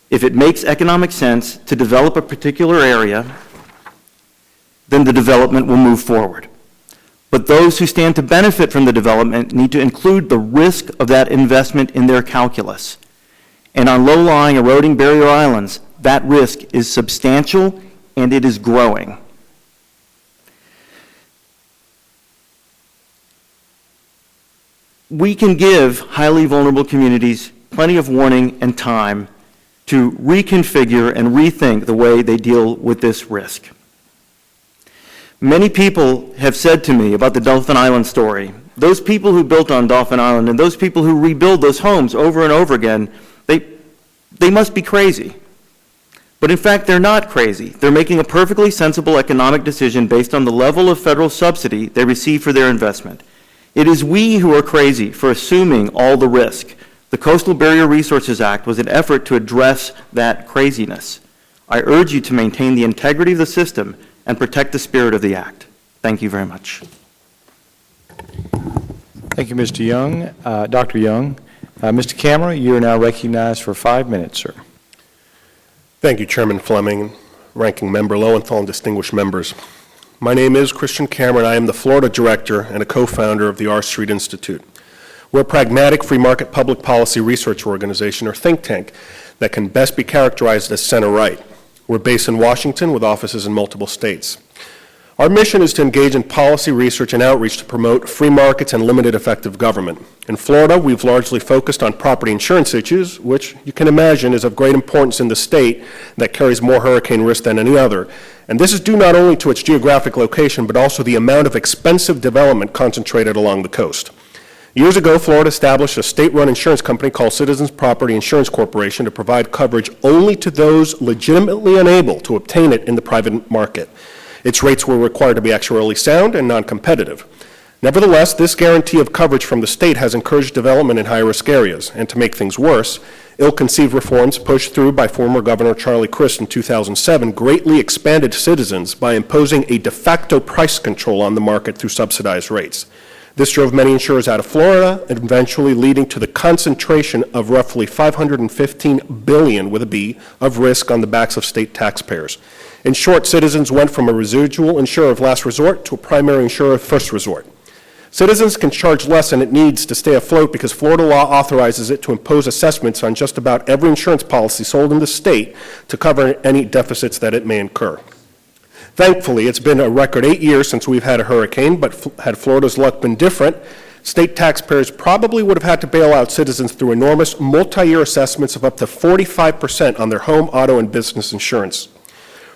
If it makes economic sense to develop a particular area, then the development will move forward. But those who stand to benefit from the development need to include the risk of that investment in their calculus. And on low-lying, eroding barrier islands, that risk is substantial and it is growing. We can give highly vulnerable communities plenty of warning and time to reconfigure and rethink the way they deal with this risk. Many people have said to me about the Dauphin Island story, those people who built on Dauphin Island and those people who rebuild those homes over and over again, they must be crazy. But in fact, they're not crazy. They're making a perfectly sensible economic decision based on the level of federal subsidy they receive for their investment. It is we who are crazy for assuming all the risk. The Coastal Barrier Resources Act was an effort to address that craziness. I urge you to maintain the integrity of the system and protect the spirit of the Act. Thank you very much. Thank you, Mr. Young. Dr. Young. Mr. Camera, you are now recognized for 5 minutes, sir. Thank you, Chairman Fleming, Ranking Member Lowenthal, and distinguished members. My name is Christian Cameron. I am the Florida Director and a co-founder of the R Street Institute. We're a pragmatic free market public policy research organization or think tank that can best be characterized as center-right. We're based in Washington with offices in multiple states. Our mission is to engage in policy research and outreach to promote free markets and limited effective government. In Florida, we've largely focused on property insurance issues, which you can imagine is of great importance in the state that carries more hurricane risk than any other. And this is due not only to its geographic location, but also the amount of expensive development concentrated along the coast. Years ago, Florida established a state-run insurance company called Citizens Property Insurance Corporation to provide coverage only to those legitimately unable to obtain it in the private market. Its rates were required to be actuarially sound and non-competitive. Nevertheless, this guarantee of coverage from the state has encouraged development in high-risk areas, and to make things worse, ill-conceived reforms pushed through by former Governor Charlie Crist in 2007 greatly expanded Citizens by imposing a de facto price control on the market through subsidized rates. This drove many insurers out of Florida, and eventually leading to the concentration of roughly $515 billion, with a B, of risk on the backs of state taxpayers. In short, Citizens went from a residual insurer of last resort to a primary insurer of first resort. Citizens can charge less than it needs to stay afloat because Florida law authorizes it to impose assessments on just about every insurance policy sold in the state to cover any deficits that it may incur. Thankfully, it's been a record 8 years since we've had a hurricane, but had Florida's luck been different, state taxpayers probably would have had to bail out Citizens through enormous multi-year assessments of up to 45% on their home, auto, and business insurance.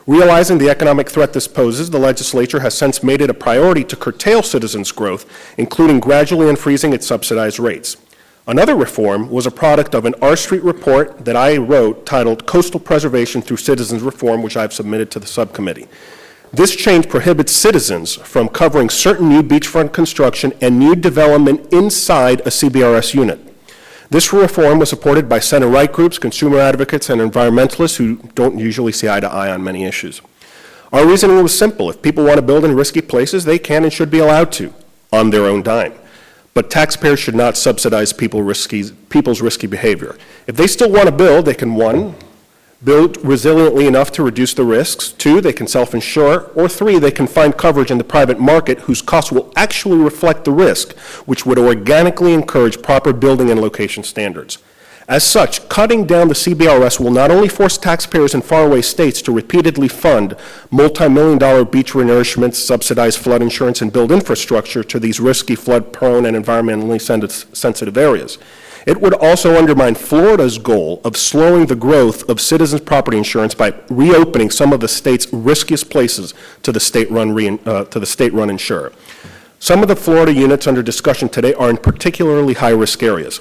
Realizing the economic threat this poses, the legislature has since made it a priority to curtail Citizens' growth, including gradually unfreezing its subsidized rates. Another reform was a product of an R Street report that I wrote titled Coastal Preservation Through Citizens Reform, which I've submitted to the subcommittee. This change prohibits Citizens from covering certain new beachfront construction and new development inside a CBRS unit. This reform was supported by center-right groups, consumer advocates, and environmentalists who don't usually see eye to eye on many issues. Our reasoning was simple. If people want to build in risky places, they can and should be allowed to, on their own dime. But taxpayers should not subsidize people's risky behavior. If they still want to build, they can, 1, build resiliently enough to reduce the risks, 2, they can self-insure, or 3, they can find coverage in the private market whose costs will actually reflect the risk, which would organically encourage proper building and location standards. As such, cutting down the CBRS will not only force taxpayers in faraway states to repeatedly fund multi-million-dollar beach renourishments, subsidize flood insurance, and build infrastructure to these risky, flood-prone, and environmentally sensitive areas. It would also undermine Florida's goal of slowing the growth of Citizens property insurance by reopening some of the state's riskiest places to the state-run insurer. Some of the Florida units under discussion today are in particularly high-risk areas.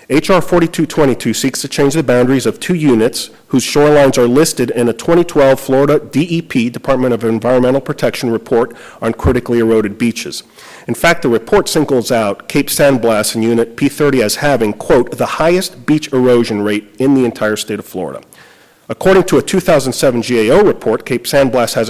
H.R. 4222 seeks to change the boundaries of 2 units whose shorelines are listed in a 2012 Florida DEP, Department of Environmental Protection, report on critically eroded beaches. In fact, the report singles out Cape San Blas and Unit P30 as having, quote, the highest beach erosion rate in the entire state of Florida. According to a 2007 GAO report, Cape San Blas has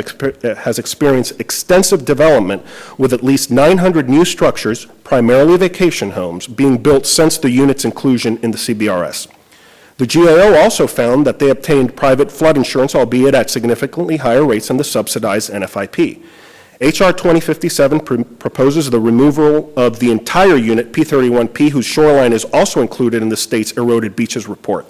experienced extensive development with at least 900 new structures, primarily vacation homes, being built since the unit's inclusion in the CBRS. The GAO also found that they obtained private flood insurance, albeit at significantly higher rates than the subsidized NFIP. H.R. 2057 proposes the removal of the entire unit P31P, whose shoreline is also included in the state's eroded beaches report.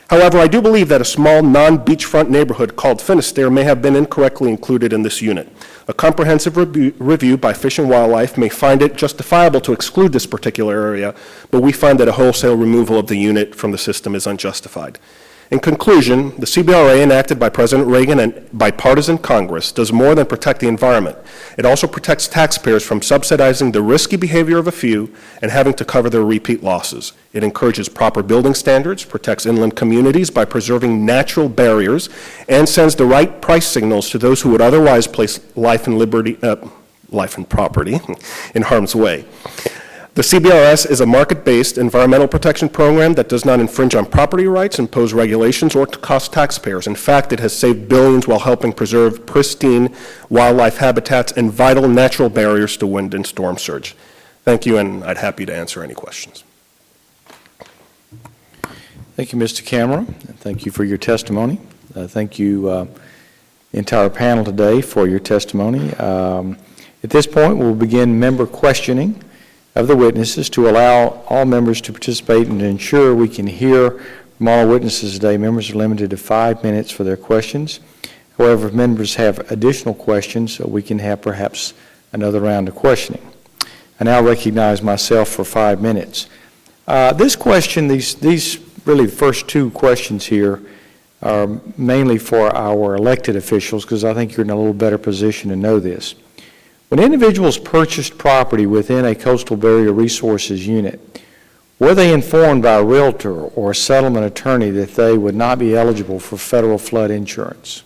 However, I do believe that a small non-beachfront neighborhood called Finisterre may have been incorrectly included in this unit. A comprehensive review by Fish and Wildlife may find it justifiable to exclude this particular area, but we find that a wholesale removal of the unit from the system is unjustified. In conclusion, the CBRA enacted by President Reagan and bipartisan Congress does more than protect the environment. It also protects taxpayers from subsidizing the risky behavior of a few and having to cover their repeat losses. It encourages proper building standards, protects inland communities by preserving natural barriers, and sends the right price signals to those who would otherwise place life and property in harm's way. The CBRS is a market-based environmental protection program that does not infringe on property rights, impose regulations, or cost taxpayers. In fact, it has saved billions while helping preserve pristine wildlife habitats and vital natural barriers to wind and storm surge. Thank you, and I'd happy to answer any questions. Thank you, Mr. Cameron, and thank you for your testimony. Thank you, the entire panel today, for your testimony. At this point, we'll begin member questioning of the witnesses to allow all members to participate and to ensure we can hear from all witnesses today. Members are limited to 5 minutes for their questions. However, if members have additional questions, we can have perhaps another round of questioning. I now recognize myself for 5 minutes. This question, these really the first two questions here are mainly for our elected officials, because I think you're in a little better position to know this. When individuals purchased property within a coastal barrier resources unit, were they informed by a realtor or a settlement attorney that they would not be eligible for federal flood insurance?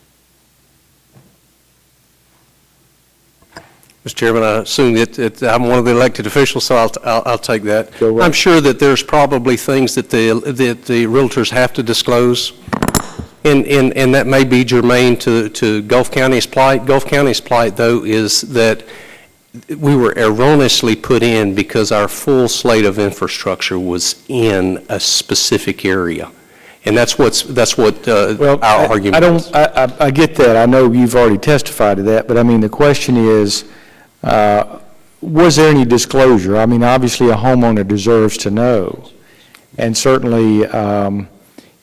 Mr. Chairman, I assume that I'm one of the elected officials, so I'll take that. I'm sure that there's probably things that the realtors have to disclose, and that may be germane to Gulf County's plight. Gulf County's plight, though, is that we were erroneously put in because our full slate of infrastructure was in a specific area. And that's what our argument is. I get that. I know you've already testified to that, but I mean, the question is, was there any disclosure? I mean, obviously a homeowner deserves to know. And certainly,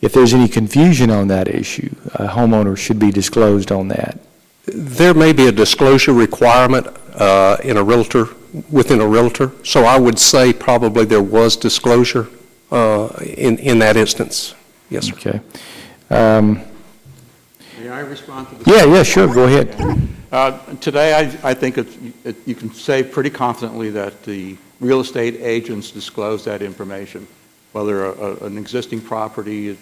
if there's any confusion on that issue, a homeowner should be disclosed on that. There may be a disclosure requirement within a realtor, so I would say probably there was disclosure in that instance. Yes, sir. Okay. May I respond to this? Yeah, sure, go ahead. Today, I think you can say pretty confidently that the real estate agents disclose that information, whether an existing property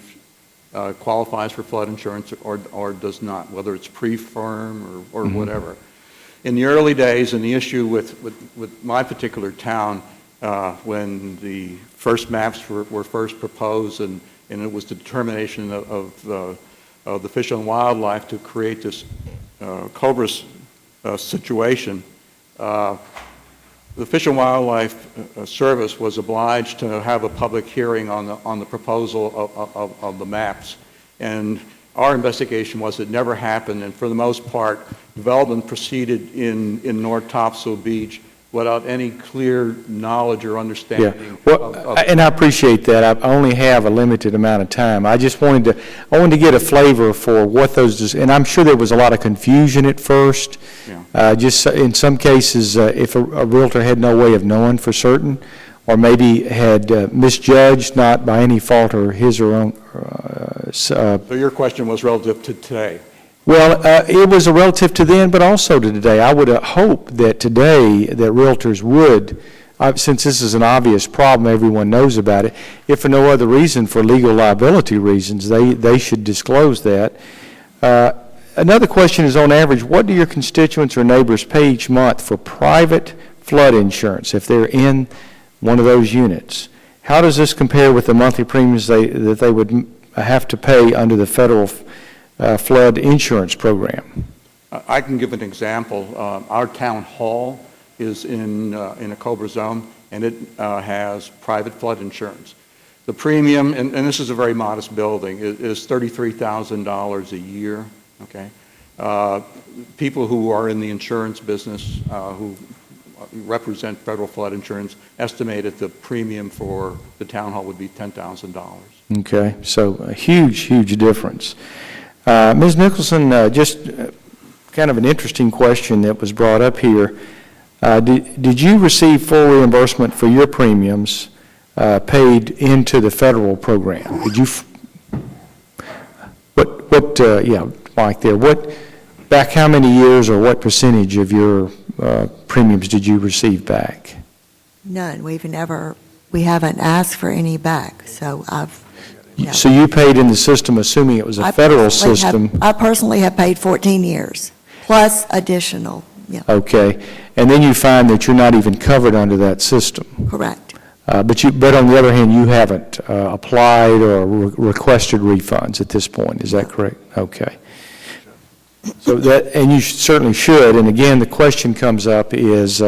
qualifies for flood insurance or does not, whether it's pre-firm or whatever. In the early days, and the issue with my particular town, when the first maps were first proposed, and it was the determination of the Fish and Wildlife to create this CoBRA situation, the Fish and Wildlife Service was obliged to have a public hearing on the proposal of the maps. And our investigation was it never happened, and for the most part, development proceeded in North Topsail Beach without any clear knowledge or understanding. Yeah. Well, and I appreciate that. I only have a limited amount of time. I just wanted to get a flavor for what those, and I'm sure there was a lot of confusion at first. Yeah. Just in some cases, if a realtor had no way of knowing for certain, or maybe had misjudged, not by any fault or his or own. So your question was relative to today. Well, it was a relative to then, but also to today. I would hope that today that realtors would, since this is an obvious problem, everyone knows about it, if for no other reason, for legal liability reasons, they should disclose that. Another question is, on average, what do your constituents or neighbors pay each month for private flood insurance if they're in one of those units? How does this compare with the monthly premiums that they would have to pay under the federal flood insurance program? I can give an example. Our town hall is in a CoBRA zone, and it has private flood insurance. The premium, and this is a very modest building, is $33,000 a year. Okay, people who are in the insurance business who represent federal flood insurance estimated the premium for the town hall would be $10,000. Okay, so a huge difference. Ms. Nicholson, just kind of an interesting question that was brought up here. Did you receive full reimbursement for your premiums paid into the federal program? Did you? Mike there. Back how many years or what percentage of your premiums did you receive back? None. We haven't asked for any back. So So you paid in the system, assuming it was a federal system. I personally have paid 14 years, plus additional. Yeah. Okay. And then you find that you're not even covered under that system. Correct. But on the other hand, you haven't applied or requested refunds at this point. Is that correct? Okay. So and you certainly should. And again, the question comes up is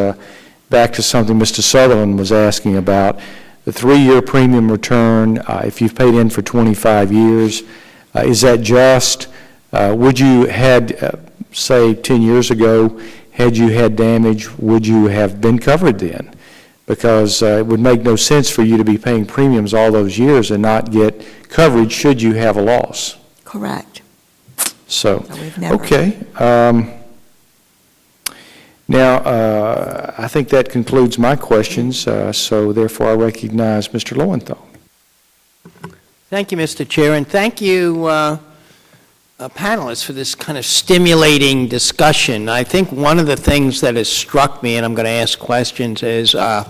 back to something Mr. Sutherland was asking about, the 3-year premium return, if you've paid in for 25 years, is that just? Would you had, say, 10 years ago, had you had damage, would you have been covered then? Because it would make no sense for you to be paying premiums all those years and not get coverage should you have a loss. Correct. So we've never. okay. Now, I think that concludes my questions, so therefore I recognize Mr. Lowenthal. Thank you, Mr. Chair, and thank you, panelists, for this kind of stimulating discussion. I think one of the things that has struck me, and I'm going to ask questions, is how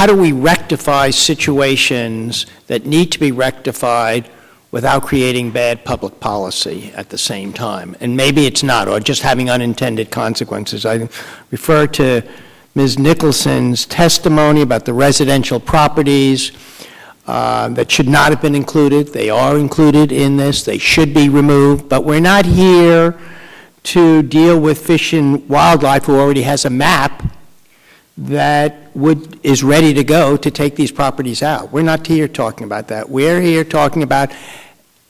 do we rectify situations that need to be rectified without creating bad public policy at the same time? And maybe it's not, or just having unintended consequences. I refer to Ms. Nicholson's testimony about the residential properties that should not have been included. They are included in this. They should be removed. But we're not here to deal with Fish and Wildlife, who already has a map that is ready to go to take these properties out. We're not here talking about that. We're here talking about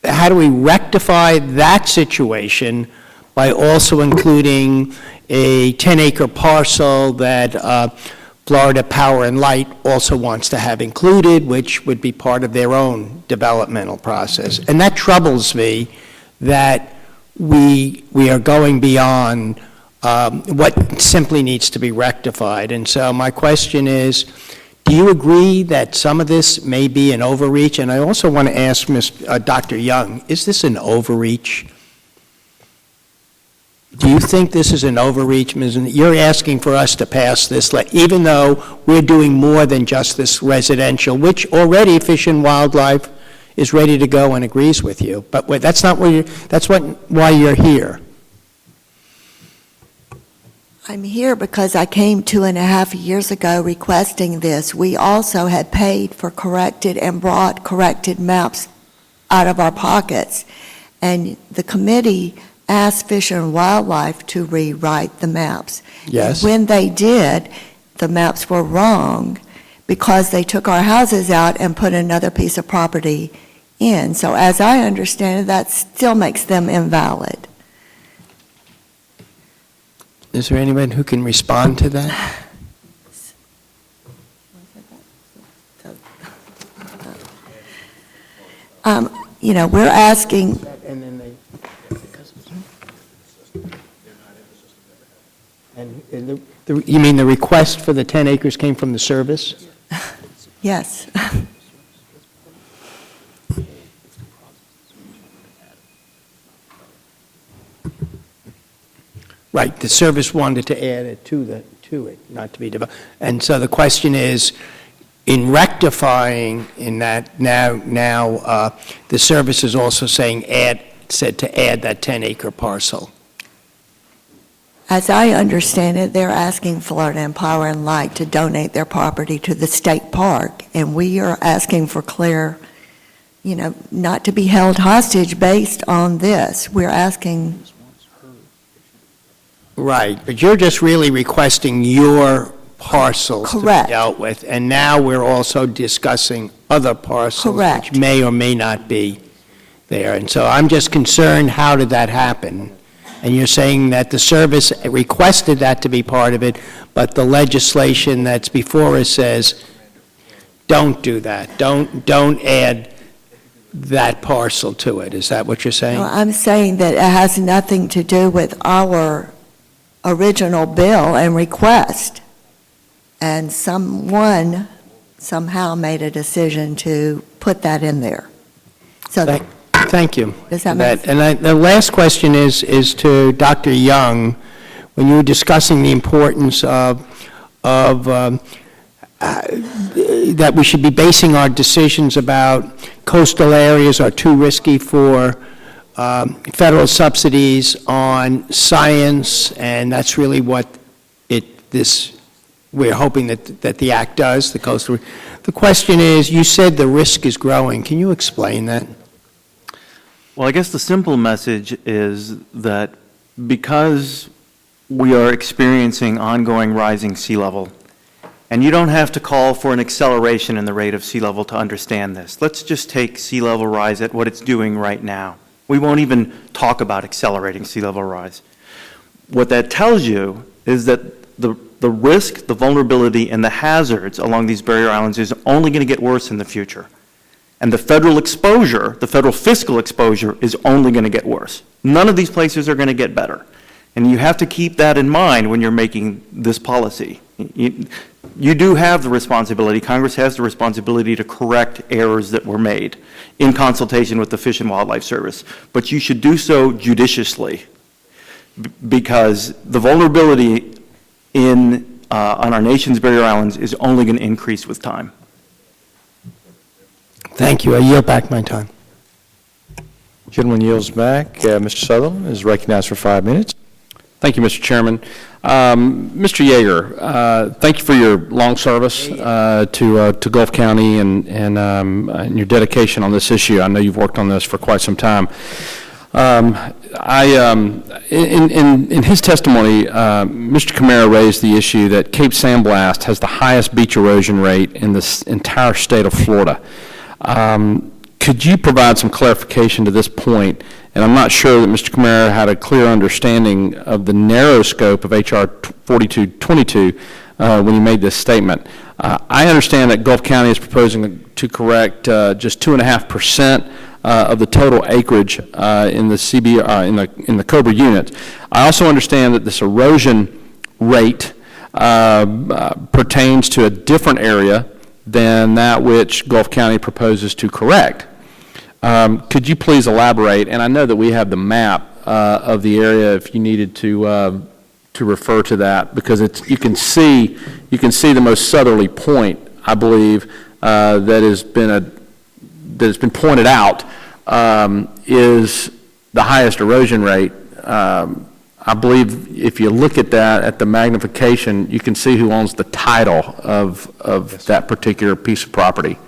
how do we rectify that situation by also including a 10-acre parcel that Florida Power and Light also wants to have included, which would be part of their own developmental process. And that troubles me that we are going beyond what simply needs to be rectified. And so my question is, do you agree that some of this may be an overreach? And I also want to ask Dr. Young, is this an overreach? Do you think this is an overreach, Ms.? You're asking for us to pass this, even though we're doing more than just this residential, which already Fish and Wildlife is ready to go and agrees with you. But wait, that's not where why you're here. I'm here because I came 2.5 years ago requesting this. We also had paid for corrected and brought corrected maps out of our pockets. And the committee asked Fish and Wildlife to rewrite the maps. Yes. And when they did, the maps were wrong because they took our houses out and put another piece of property in. So as I understand it, that still makes them invalid. Is there anyone who can respond to that? We're asking. And you mean the request for the 10 acres came from the service? Yes. Right, the service wanted to add it to it, not to be developed. And so the question is, in rectifying in that, now the service is also saying said to add that 10-acre parcel. As I understand it, they're asking Florida and Power and Light to donate their property to the state park, and we are asking for clear, not to be held hostage based on this. We're asking. Right, but you're just really requesting your parcels to be dealt with, and now we're also discussing other parcels which may or may not be there. And so I'm just concerned, how did that happen? And you're saying that the service requested that to be part of it, but the legislation that's before us says, don't do that. Don't add that parcel to it. Is that what you're saying? No, I'm saying that it has nothing to do with our original bill and request. And someone somehow made a decision to put that in there. So Thank you. Does that make sense? And the last question is to Dr. Young. When you were discussing the importance of that we should be basing our decisions about coastal areas are too risky for federal subsidies on science, and that's really what we're hoping that the Act does, the coastal. The question is, you said the risk is growing. Can you explain that? Well, I guess the simple message is that because we are experiencing ongoing rising sea level. And you don't have to call for an acceleration in the rate of sea level to understand this. Let's just take sea level rise at what it's doing right now. We won't even talk about accelerating sea level rise. What that tells you is that the risk, the vulnerability, and the hazards along these barrier islands is only going to get worse in the future. And the federal exposure, the federal fiscal exposure, is only going to get worse. None of these places are going to get better. And you have to keep that in mind when you're making this policy. You do have the responsibility, Congress has the responsibility to correct errors that were made in consultation with the Fish and Wildlife Service, but you should do so judiciously because the vulnerability on our nation's barrier islands is only going to increase with time. Thank you. I yield back my time. Gentleman yields back. Mr. Sutherland is recognized for 5 minutes. Thank you, Mr. Chairman. Mr. Yeager, thank you for your long service to Gulf County and your dedication on this issue. I know you've worked on this for quite some time. In his testimony, Mr. CoBRA raised the issue that Cape Sandblast has the highest beach erosion rate in the entire state of Florida. Could you provide some clarification to this point? And I'm not sure that Mr. CoBRA had a clear understanding of the narrow scope of H.R. 4222 when he made this statement. I understand that Gulf County is proposing to correct just 2.5% of the total acreage in the in the CoBRA units. I also understand that this erosion rate pertains to a different area than that which Gulf County proposes to correct. Could you please elaborate? And I know that we have the map of the area if you needed to refer to that, because you can see the most southerly point, I believe, that has been pointed out is the highest erosion rate. I believe if you look at that at the magnification, you can see who owns the title of that particular piece of property.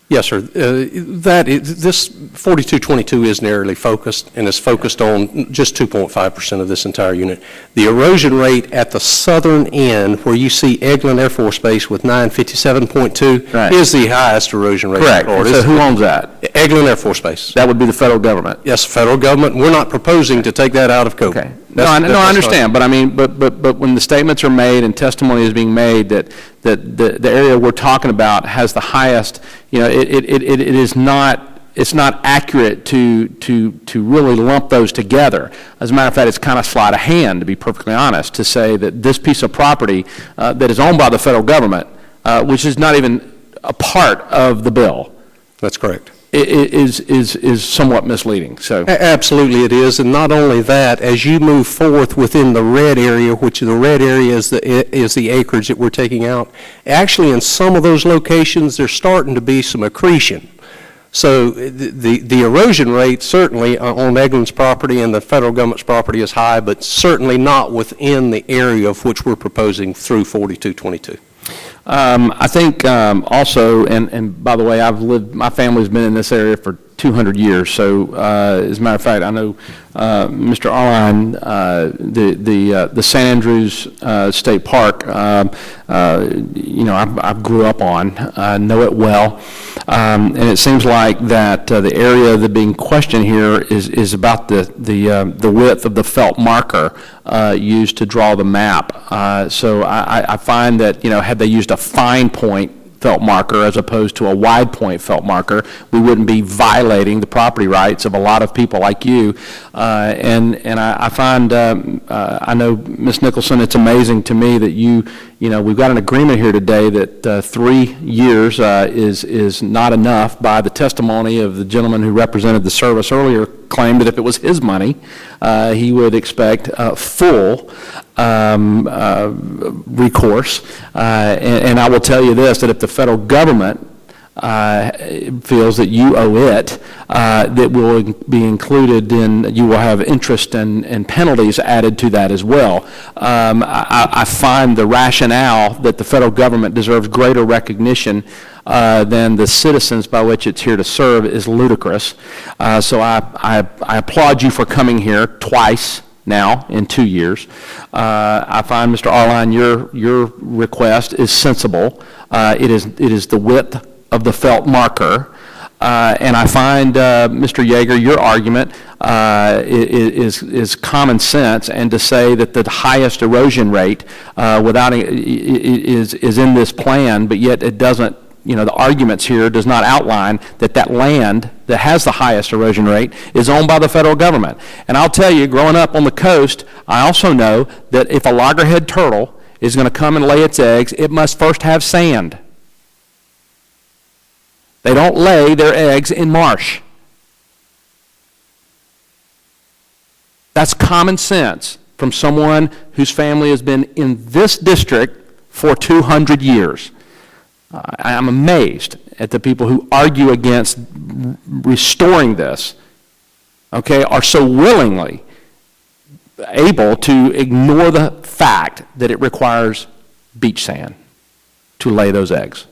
Yes, sir. This 4222 is narrowly focused and is focused on just 2.5% of this entire unit. The erosion rate at the southern end, where you see Eglin Air Force Base with 957.2, is the highest erosion rate. Correct. So who owns that? Eglin Air Force Base. That would be the federal government. Yes, federal government. We're not proposing to take that out of CoBRA. Okay. I understand, but I mean, but when the statements are made and testimony is being made that the area we're talking about has the highest, it is not. It's not accurate to really lump those together. As a matter of fact, it's kind of sleight of hand, to be perfectly honest, to say that this piece of property that is owned by the federal government, which is not even a part of the bill. That's correct. Is somewhat misleading. So absolutely it is, and not only that, as you move forth within the red area, which the red area is the acreage that we're taking out, actually in some of those locations there's starting to be some accretion. So the erosion rate certainly on Eglin's property and the federal government's property is high, but certainly not within the area of which we're proposing through 4222. I think also, and by the way, my family's been in this area for 200 years. So as a matter of fact, I know Mr. Arline, the St. Andrews State Park, I grew up on, I know it well, and it seems like that the area that being questioned here is about the width of the felt marker used to draw the map. So I find that had they used a fine point felt marker as opposed to a wide point felt marker, we wouldn't be violating the property rights of a lot of people like you. And I find, I know, Ms. Nicholson, it's amazing to me that we've got an agreement here today that 3 years is not enough. By the testimony of the gentleman who represented the service earlier, claimed that if it was his money, he would expect full recourse. And I will tell you this, that if the federal government feels that you owe it, that will be included in, you will have interest and penalties added to that as well. I find the rationale that the federal government deserves greater recognition than the citizens by which it's here to serve is ludicrous. So I applaud you for coming here twice now in 2 years. I find, Mr. Arline, your request is sensible. It is the width of the felt marker. And I find, Mr. Yeager, your argument is common sense, and to say that the highest erosion rate is in this plan, but yet it doesn't, the arguments here does not outline that that land that has the highest erosion rate is owned by the federal government. And I'll tell you, growing up on the coast, I also know that if a loggerhead turtle is going to come and lay its eggs, it must first have sand. They don't lay their eggs in marsh. That's common sense from someone whose family has been in this district for 200 years. I'm amazed at the people who argue against restoring this, are so willingly able to ignore the fact that it requires beach sand to lay those eggs.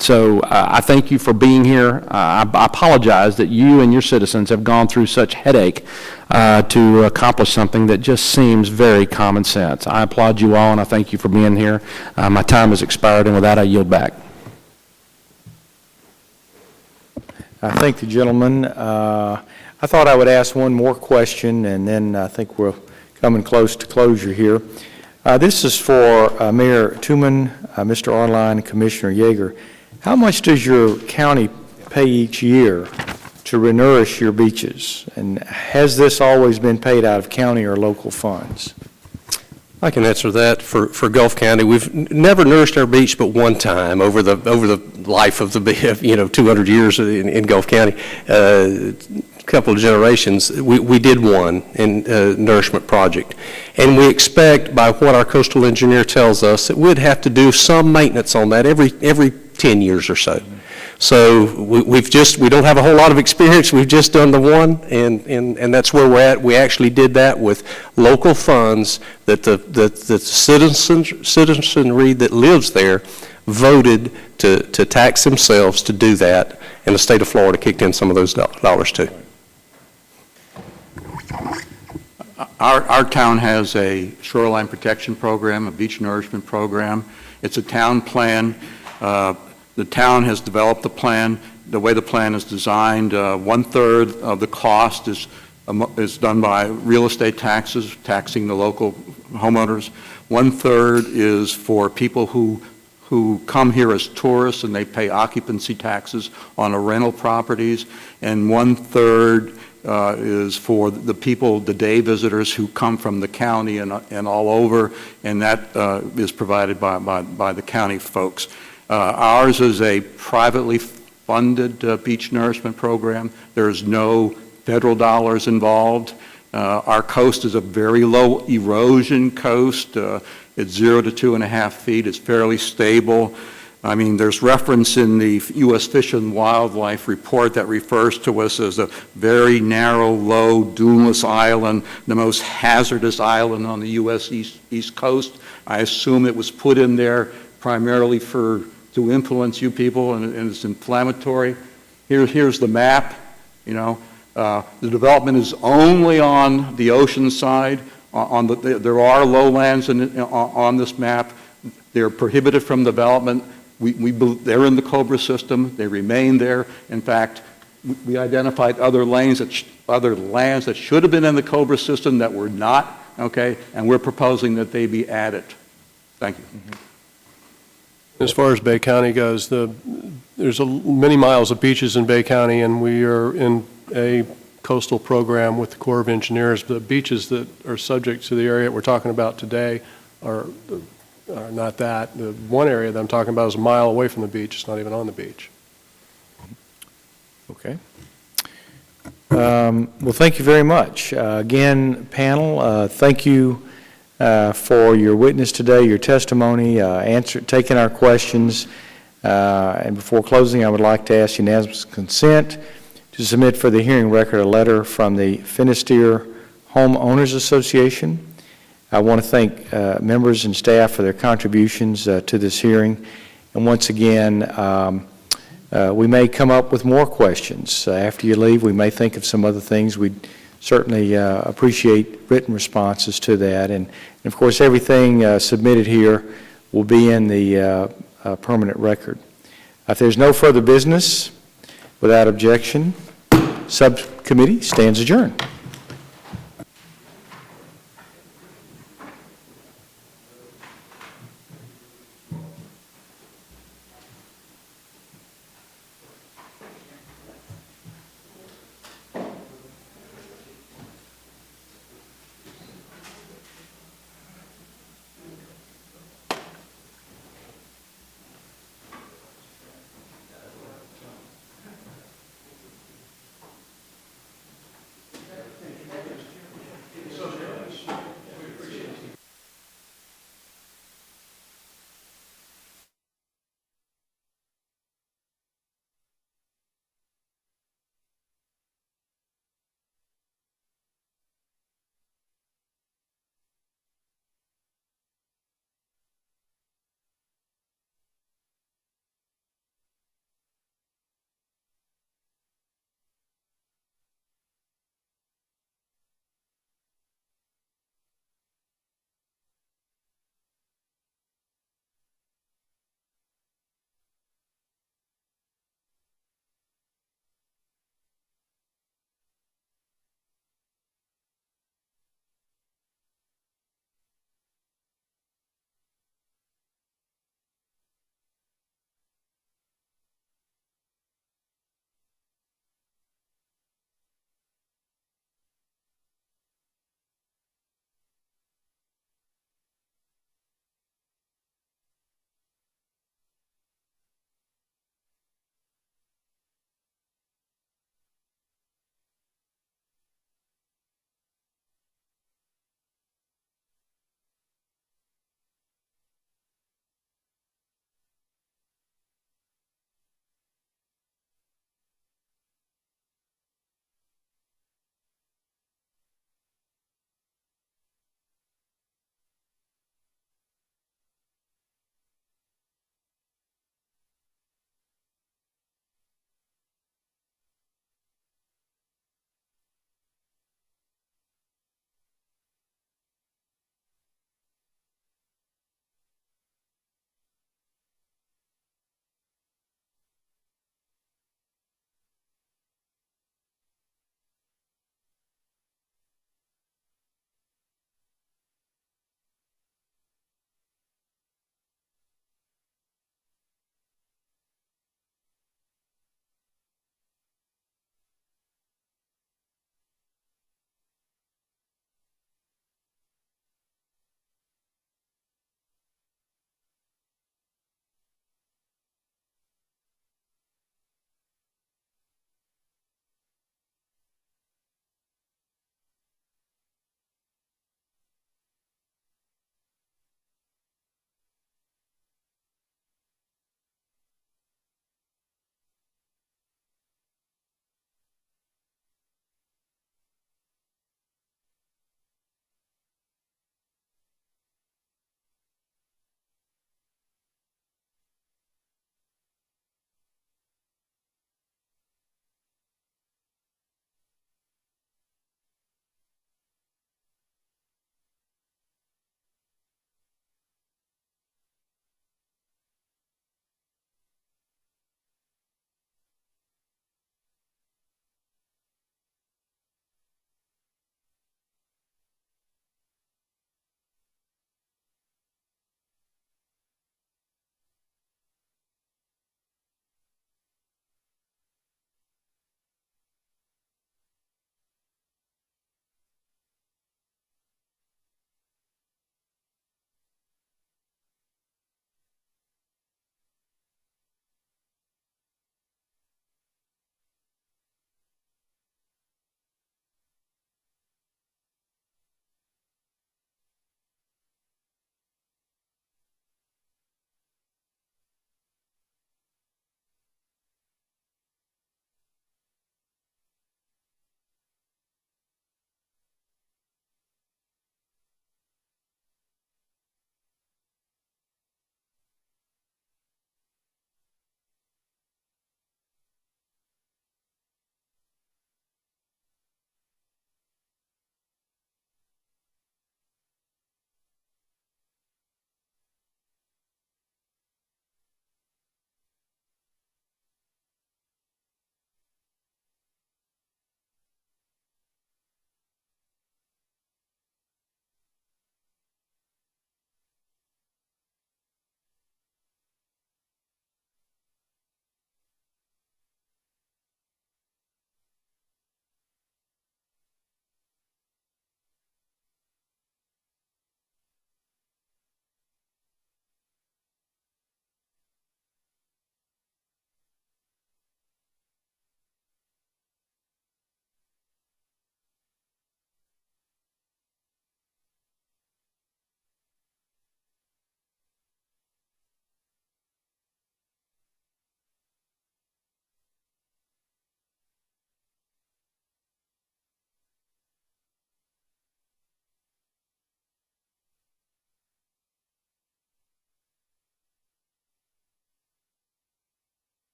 So I thank you for being here. I apologize that you and your citizens have gone through such headache to accomplish something that just seems very common sense. I applaud you all, and I thank you for being here. My time has expired, and with that, I yield back. I thank the gentleman. I thought I would ask one more question, and then I think we're coming close to closure here. This is for Mayor Tooman, Mr. Arline, and Commissioner Yeager. How much does your county pay each year to renourish your beaches? And has this always been paid out of county or local funds? I can answer that for Gulf County. We've never nourished our beach but one time over the life of the 200 years in Gulf County. A couple of generations, we did one in nourishment project, and we expect, by what our coastal engineer tells us, that we'd have to do some maintenance on that every 10 years or so. So we don't have a whole lot of experience. We've just done the one, and that's where we're at. We actually did that with local funds that the citizenry that lives there voted to tax themselves to do that, and the state of Florida kicked in some of those dollars too. Our town has a shoreline protection program, a beach nourishment program. It's a town plan. The town has developed the plan. The way the plan is designed, 1/3 of the cost is done by real estate taxes, taxing the local homeowners. 1/3 is for people who come here as tourists and they pay occupancy taxes on the rental properties, and 1/3 is for the people, the day visitors who come from the county and all over, and that is provided by the county folks. Ours is a privately funded beach nourishment program. There's no federal dollars involved. Our coast is a very low erosion coast. It's 0 to 2.5 feet. It's fairly stable. I mean, there's reference in the U.S. Fish and Wildlife report that refers to us as a very narrow, low, duneless island, the most hazardous island on the U.S. East Coast. I assume it was put in there primarily to influence you people, and it's inflammatory. Here's the map. The development is only on the ocean side. There are lowlands on this map. They're prohibited from development. They're in the CoBRA system. They remain there. In fact, we identified other lands that should have been in the CoBRA system that were not. And we're proposing that they be added. Thank you. As far as Bay County goes, there's many miles of beaches in Bay County, and we are in a coastal program with the Corps of Engineers. The beaches that are subject to the area we're talking about today are not that. The one area that I'm talking about is a mile away from the beach. It's not even on the beach. Okay. Well, thank you very much. Again, panel, thank you for your witness today, your testimony, taking our questions. And before closing, I would like to ask unanimous consent to submit for the hearing record a letter from the Finisterre Homeowners Association. I want to thank members and staff for their contributions to this hearing. And once again, we may come up with more questions. After you leave, we may think of some other things we'd certainly appreciate written responses to that. And of course, everything submitted here will be in the permanent record. If there's no further business, without objection, subcommittee stands adjourned.